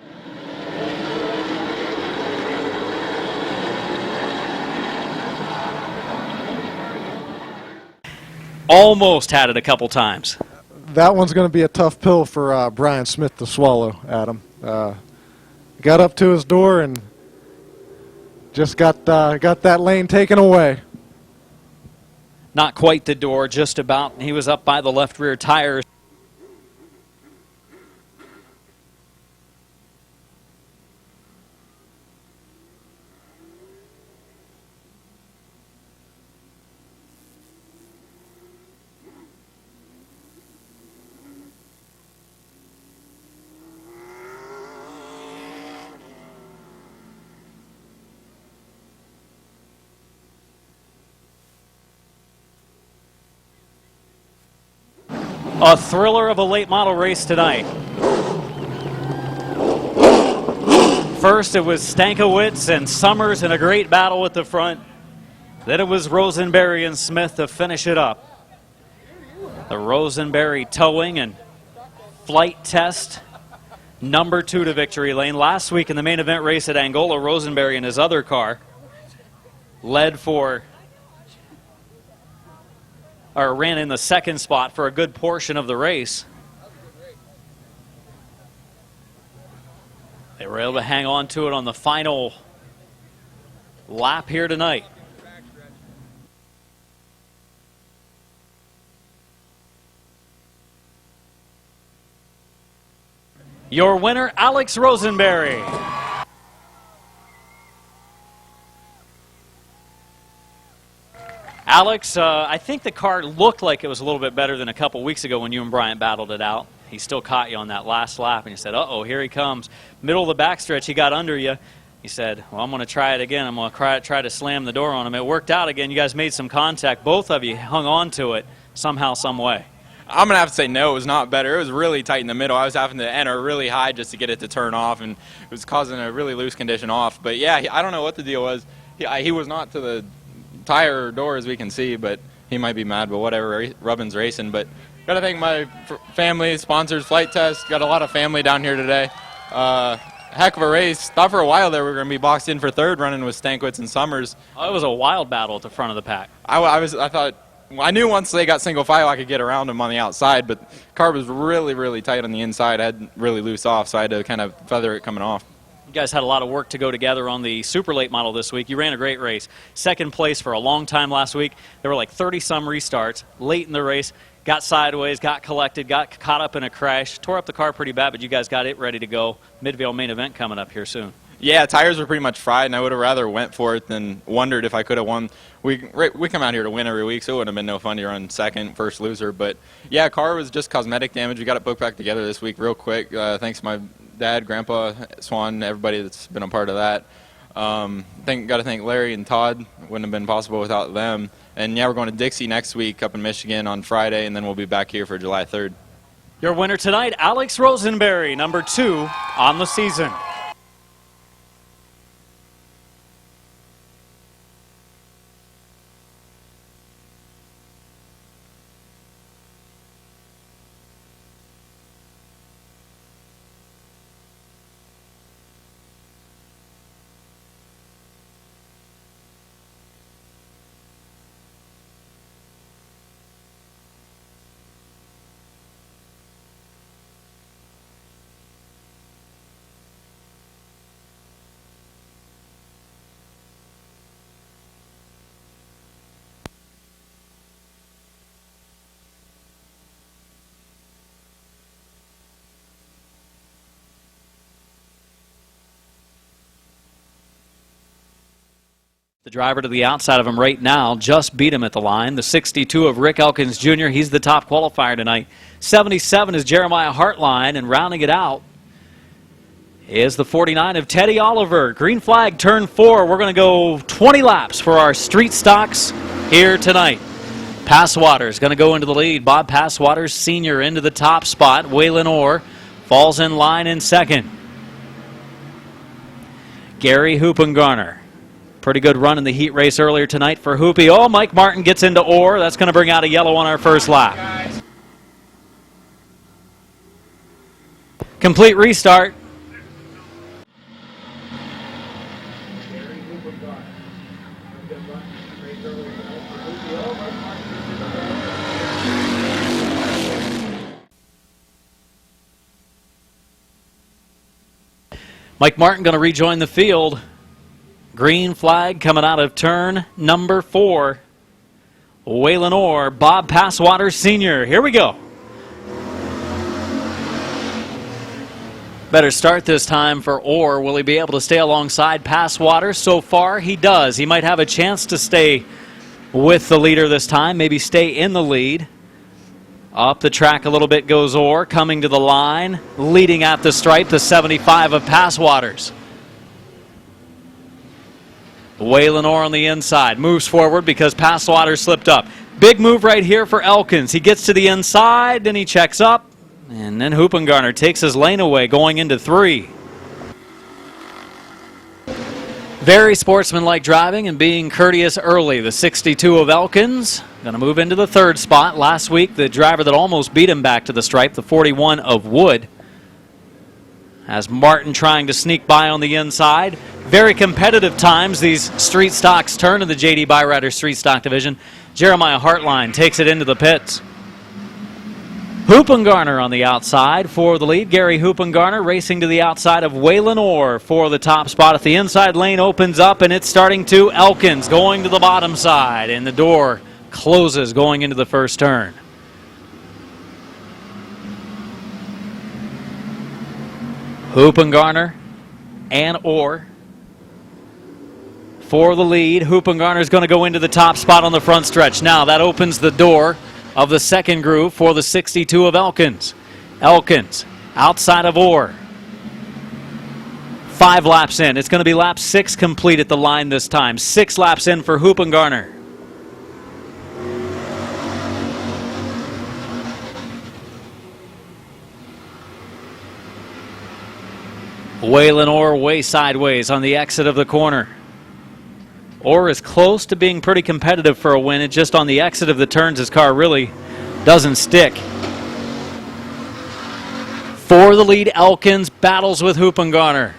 Almost had it a couple times. That one's going to be a tough pill for Brian Smith to swallow, Adam. Got up to his door and just got that lane taken away. Not quite the door, just about. He was up by the left rear tire. A thriller of a late model race tonight. First it was Stankiewicz and Summers in a great battle at the front. Then it was Rosenberry and Smith to finish it up. The Rosenberry towing and flight test. Number 2 to victory lane. Last week in the main event race at Angola, Rosenberry in his other car led for, or ran in the second spot for a good portion of the race. They were able to hang on to it on the final lap here tonight. Your winner, Alex Rosenberry. Alex, I think the car looked like it was a little bit better than a couple weeks ago when you and Bryant battled it out. He still caught you on that last lap, and you said, uh-oh, here he comes. Middle of the backstretch, he got under you. He said, well, I'm going to try it again. I'm going to try to slam the door on him. It worked out again. You guys made some contact. Both of you hung on to it somehow, some way. I'm going to have to say no, it was not better. It was really tight in the middle. I was having to enter really high just to get it to turn off, and it was causing a really loose condition off. But, yeah, I don't know what the deal was. He was not to the tire door, as we can see, but he might be mad, but whatever, Rubbin's racing. But got to thank my family, sponsors, Flight Test. Got a lot of family down here today. Heck of a race. Thought for a while there we were going to be boxed in for third, running with Stankwitz and Summers. Oh, it was a wild battle at the front of the pack. I knew once they got single file I could get around them on the outside, but car was really, really tight on the inside. I had really loose off, so I had to kind of feather it coming off. You guys had a lot of work to go together on the super late model this week. You ran a great race. Second place for a long time last week. There were like 30-some restarts late in the race. Got sideways, got collected, got caught up in a crash, tore up the car pretty bad, but you guys got it ready to go. Midvale main event coming up here soon. Yeah, tires were pretty much fried, and I would have rather went for it than wondered if I could have won. We come out here to win every week, so it would have been no fun to run second, first loser. But, yeah, car was just cosmetic damage. We got it booked back together this week real quick. Thanks to my dad, Grandpa, Swan, everybody that's been a part of that. Got to thank Larry and Todd. Wouldn't have been possible without them. And, yeah, we're going to Dixie next week up in Michigan on Friday, and then we'll be back here for July 3rd. Your winner tonight, Alex Rosenberry, number 2 on the season. The driver to the outside of him right now just beat him at the line. The 62 of Rick Elkins Jr., he's the top qualifier tonight. 77 is Jeremiah Hartline, and rounding it out is the 49 of Teddy Oliver. Green flag, turn 4. We're going to go 20 laps for our street stocks here tonight. Passwater's going to go into the lead. Bob Passwater, senior, into the top spot. Waylon Orr falls in line in second. Gary Hoopengarner. Pretty good run in the heat race earlier tonight for Hoopy. Oh, Mike Martin gets into Orr. That's going to bring out a yellow on our first lap. Complete restart. Mike Martin going to rejoin the field. Green flag coming out of turn number 4. Waylon Orr, Bob Passwater Sr. Here we go. Better start this time for Orr. Will he be able to stay alongside Passwater? So far, he does. He might have a chance to stay with the leader this time, maybe stay in the lead. Up the track a little bit goes Orr, coming to the line, leading at the stripe, the 75 of Passwaters. Waylon Orr on the inside, moves forward because Passwater slipped up. Big move right here for Elkins. He gets to the inside, then he checks up, and then Hoopengarner takes his lane away going into 3. Very sportsmanlike driving and being courteous early. The 62 of Elkins going to move into the 3rd spot. Last week, the driver that almost beat him back to the stripe, the 41 of Wood. As Martin trying to sneak by on the inside. Very competitive times these street stocks turn in the J.D. Byrider Street Stock Division. Jeremiah Hartline takes it into the pits. Hoopengarner on the outside for the lead. Gary Hoopengarner racing to the outside of Waylon Orr for the top spot. At the inside lane opens up, and it's starting to Elkins going to the bottom side, and the door closes going into the first turn. Hoopengarner and Orr for the lead. Hoopengarner is going to go into the top spot on the front stretch. Now that opens the door of the second groove for the 62 of Elkins. Elkins outside of Orr. 5 laps in. It's going to be lap 6 complete at the line this time. 6 laps in for Hoopengarner. Waylon Orr way sideways on the exit of the corner. Orr is close to being pretty competitive for a win. It's just on the exit of the turns his car really doesn't stick. For the lead, Elkins battles with Hoopengarner.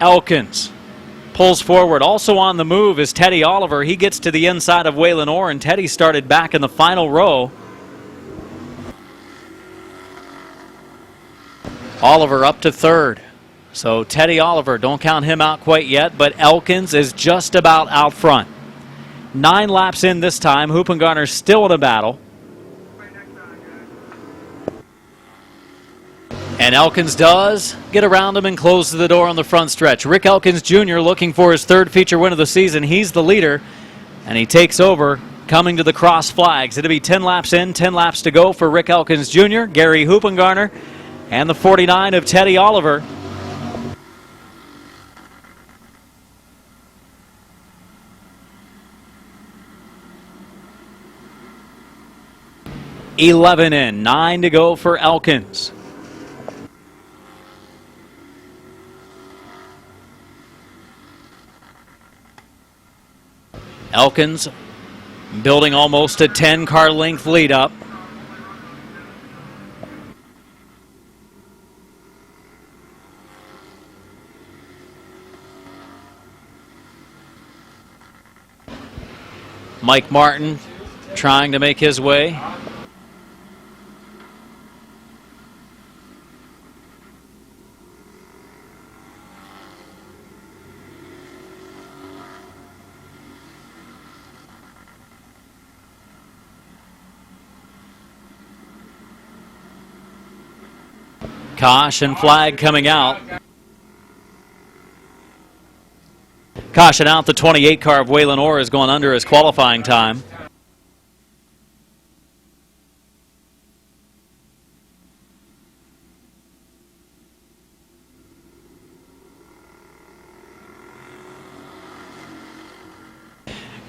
Elkins pulls forward. Also on the move is Teddy Oliver. He gets to the inside of Waylon Orr, and Teddy started back in the final row. Oliver up to third. So Teddy Oliver, don't count him out quite yet, but Elkins is just about out front. 9 laps in this time. Hoopengarner still in a battle. And Elkins does get around him and closes the door on the front stretch. Rick Elkins Jr. looking for his 3rd feature win of the season. He's the leader, and he takes over coming to the cross flags. It'll be 10 laps in, 10 laps to go for Rick Elkins Jr., Gary Hoopengarner, and the 49 of Teddy Oliver. $11 in, 9 to go for Elkins. Elkins building almost a 10-car length lead up. Mike Martin trying to make his way. Caution flag coming out. Caution out, the 28 car of Waylon Orr is going under his qualifying time.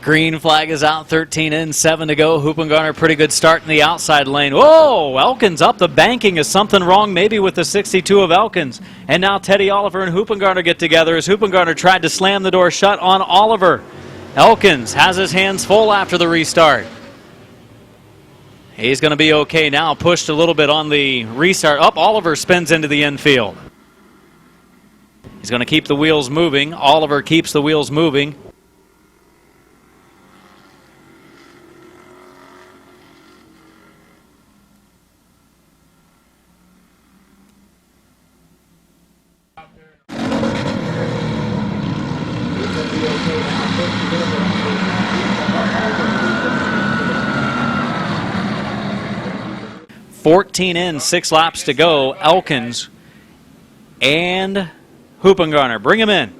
Green flag is out, 13 in, 7 to go. Hoopengarner, pretty good start in the outside lane. Whoa, Elkins up the banking. Is something wrong maybe with the 62 of Elkins? And now Teddy Oliver and Hoopengarner get together as Hoopengarner tried to slam the door shut on Oliver. Elkins has his hands full after the restart. He's going to be okay now, pushed a little bit on the restart. Up, Oliver spins into the infield. He's going to keep the wheels moving. Oliver keeps the wheels moving. $14 in, 6 laps to go. Elkins and Hoopengarner. Bring him in.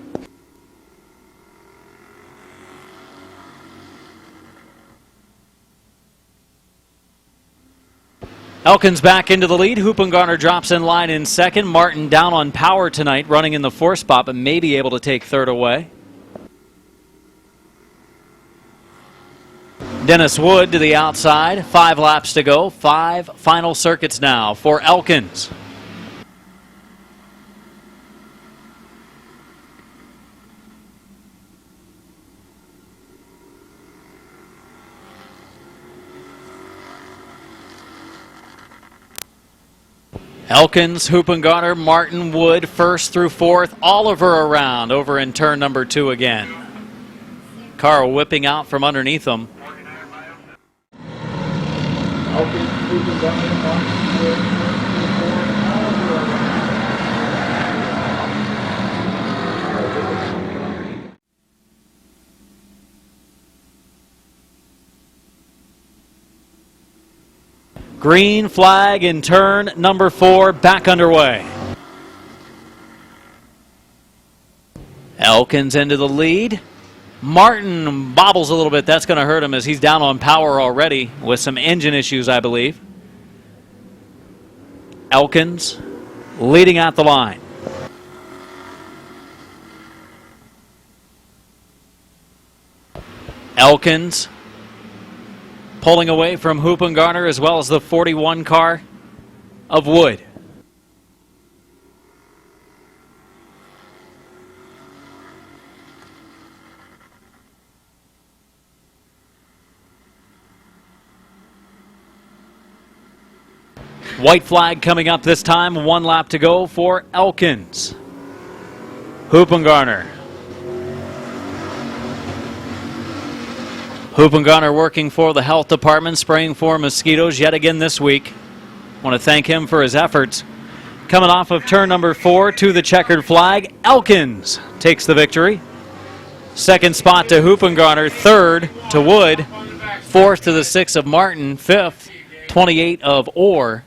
Elkins back into the lead. Hoopengarner drops in line in second. Martin down on power tonight, running in the 4th spot, but may be able to take 3rd away. Dennis Wood to the outside. 5 laps to go. 5 final circuits now for Elkins. Elkins, Hoopengarner, Martin, Wood, 1st through 4th. Oliver around over in turn number 2 again. Car whipping out from underneath them. Elkins, Hoopengarner, Martin, Wood, 1st through 4th. Green flag in turn number 4, back underway. Elkins into the lead. Martin bobbles a little bit. That's going to hurt him as he's down on power already with some engine issues, I believe. Elkins leading out the line. Elkins pulling away from Hoopengarner as well as the 41 car of Wood. White flag coming up this time. 1 lap to go for Elkins. Hoopengarner. Hoopengarner working for the health department, spraying for mosquitoes yet again this week. Want to thank him for his efforts. Coming off of turn number 4 to the checkered flag, Elkins takes the victory. Second spot to Hoopengarner, third to Wood, fourth to the 6 of Martin, fifth, 28 of Orr.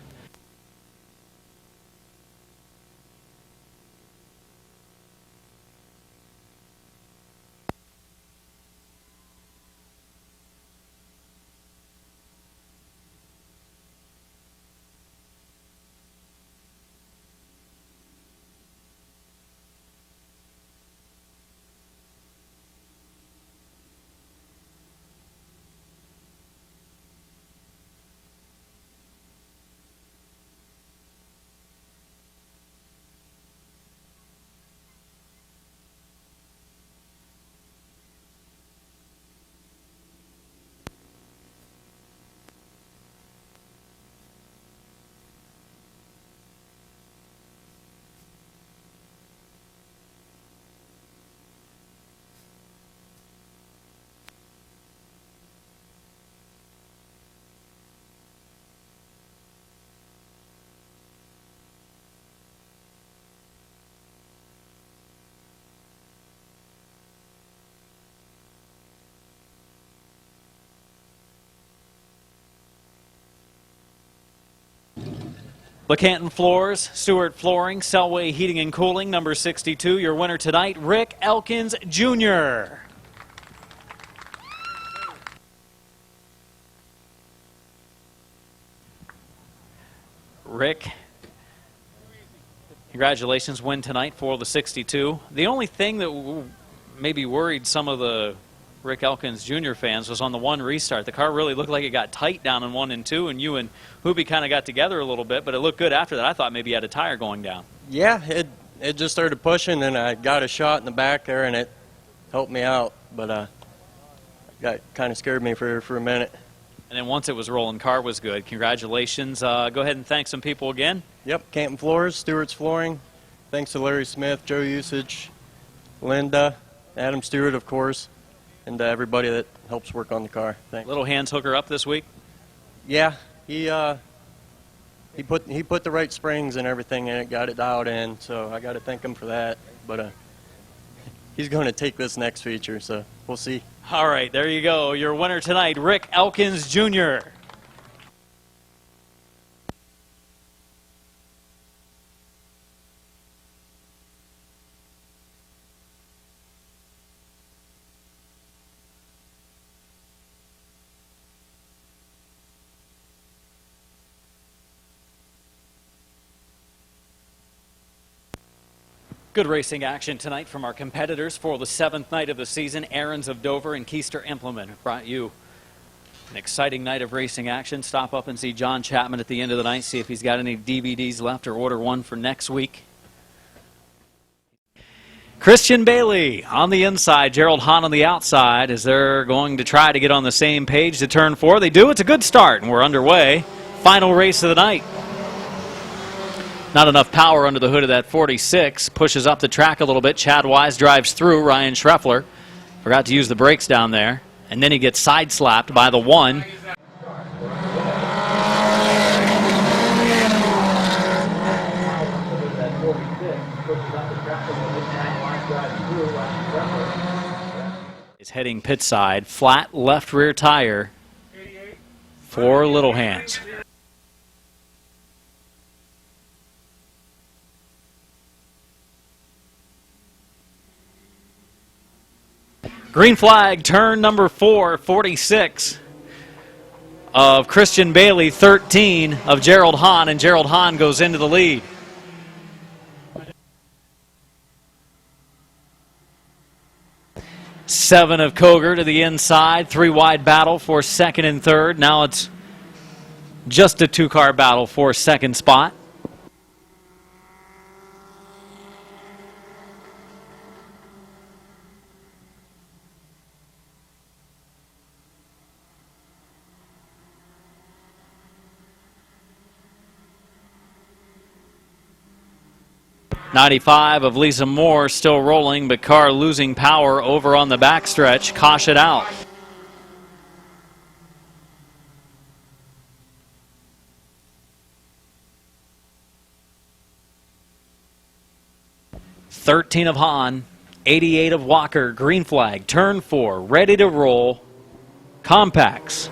LeCanton Floors, Stewart Flooring, Selway Heating and Cooling, number 62. Your winner tonight, Rick Elkins Jr. Rick, congratulations, win tonight for the 62. The only thing that maybe worried some of the Rick Elkins Jr. fans was on the 1 restart. The car really looked like it got tight down in 1 and 2, and you and Hoopy kind of got together a little bit, but it looked good after that. I thought maybe you had a tire going down. Yeah, it just started pushing, and I got a shot in the back there, and it helped me out, but got kind of scared me for a minute. And then once it was rolling, car was good. Congratulations. Go ahead and thank some people again. Yep, Canton Floors, Stewart's Flooring. Thanks to Larry Smith, Joe Usage, Linda, Adam Stewart, of course, and everybody that helps work on the car. Thanks. Little Hands hooker up this week? Yeah, he put the right springs and everything in it, got it dialed in, so I got to thank him for that. But he's going to take this next feature, so we'll see. All right, there you go. Your winner tonight, Rick Elkins Jr. Good racing action tonight from our competitors for the 7th night of the season. Aaron's of Dover and Keister Implement brought you an exciting night of racing action. Stop up and see John Chapman at the end of the night, see if he's got any DVDs left or order one for next week. Christian Bailey on the inside, Gerald Hahn on the outside as they're going to try to get on the same page to turn 4. They do. It's a good start, and we're underway. Final race of the night. Not enough power under the hood of that 46. Pushes up the track a little bit. Chad Wise drives through. Ryan Schreffler forgot to use the brakes down there. And then he gets side-slapped by the 1. Is heading pit side. Flat left rear tire for Little Hands. Green flag, turn number 4, 46 of Christian Bailey, 13 of Gerald Hahn, and Gerald Hahn goes into the lead. Seven of Koger to the inside, 3-wide battle for second and third. Now it's just a 2-car battle for second spot. 95 of Lisa Moore still rolling, but car losing power over on the backstretch. Caution out. "13 of Hahn, 88 of Walker, green flag, turn 4, ready to roll. Compacts.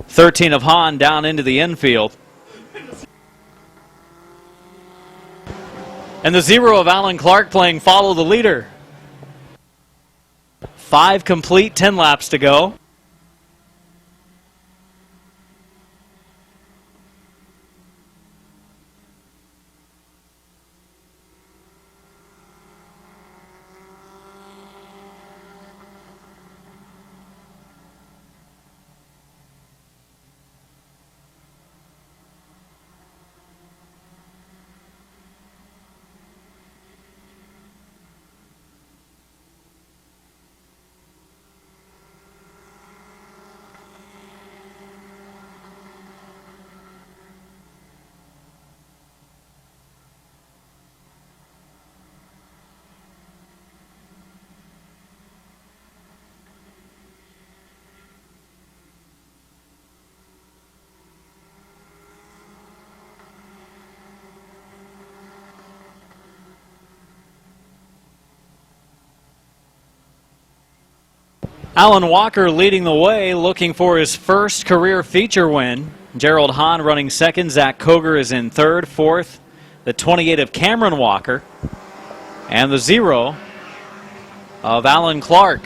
"13 of Hahn down into the infield. And the 0 of Alan Clark playing follow the leader. 5 complete, 10 laps to go. Alan Walker leading the way, looking for his first career feature win. Gerald Hahn running second. Zach Koger is in third. Fourth, the 28 of Cameron Walker. And the 0 of Alan Clark.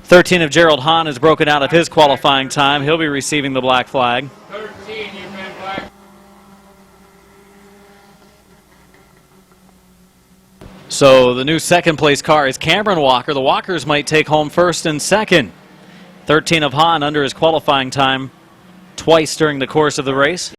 "13 of Gerald Hahn has broken out of his qualifying time. He'll be receiving the black flag. 13, you've been black. So the new second place car is Cameron Walker. The Walkers might take home first and second. 13 of Hahn under his qualifying time twice during the course of the race.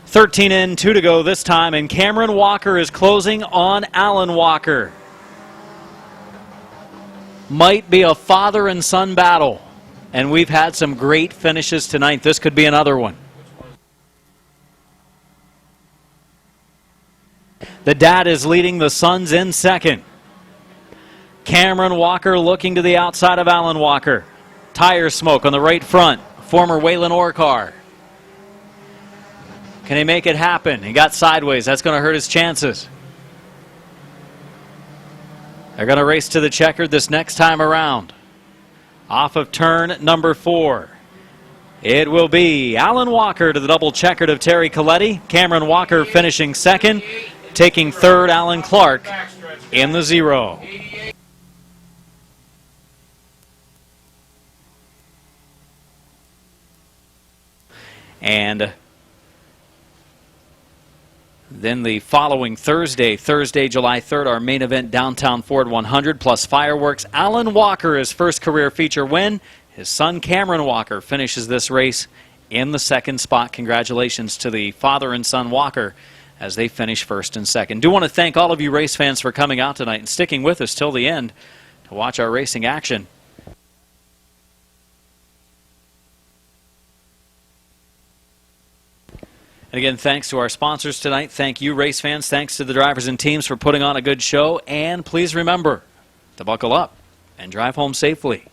"13 in, 2 to go this time, and Cameron Walker is closing on Alan Walker. Might be a father and son battle, and we've had some great finishes tonight. This could be another one. The dad is leading, the son's in second. Cameron Walker looking to the outside of Alan Walker. Tire smoke on the right front, former Waylon Orr car. Can he make it happen? He got sideways. That's going to hurt his chances. They're going to race to the checkered this next time around. Off of turn number 4. It will be Alan Walker to the double checkered of Terry Coletti. Cameron Walker finishing second. Taking third, Alan Clark in the 0. And then the following Thursday, July 3rd, our main event, Downtown Ford 100 plus fireworks. Alan Walker, his first career feature win. His son Cameron Walker finishes this race in the second spot. Congratulations to the father and son Walker as they finish first and second. Do want to thank all of you race fans for coming out tonight and sticking with us till the end to watch our racing action. And again, thanks to our sponsors tonight. Thank you, race fans. Thanks to the drivers and teams for putting on a good show. And please remember to buckle up and drive home safely.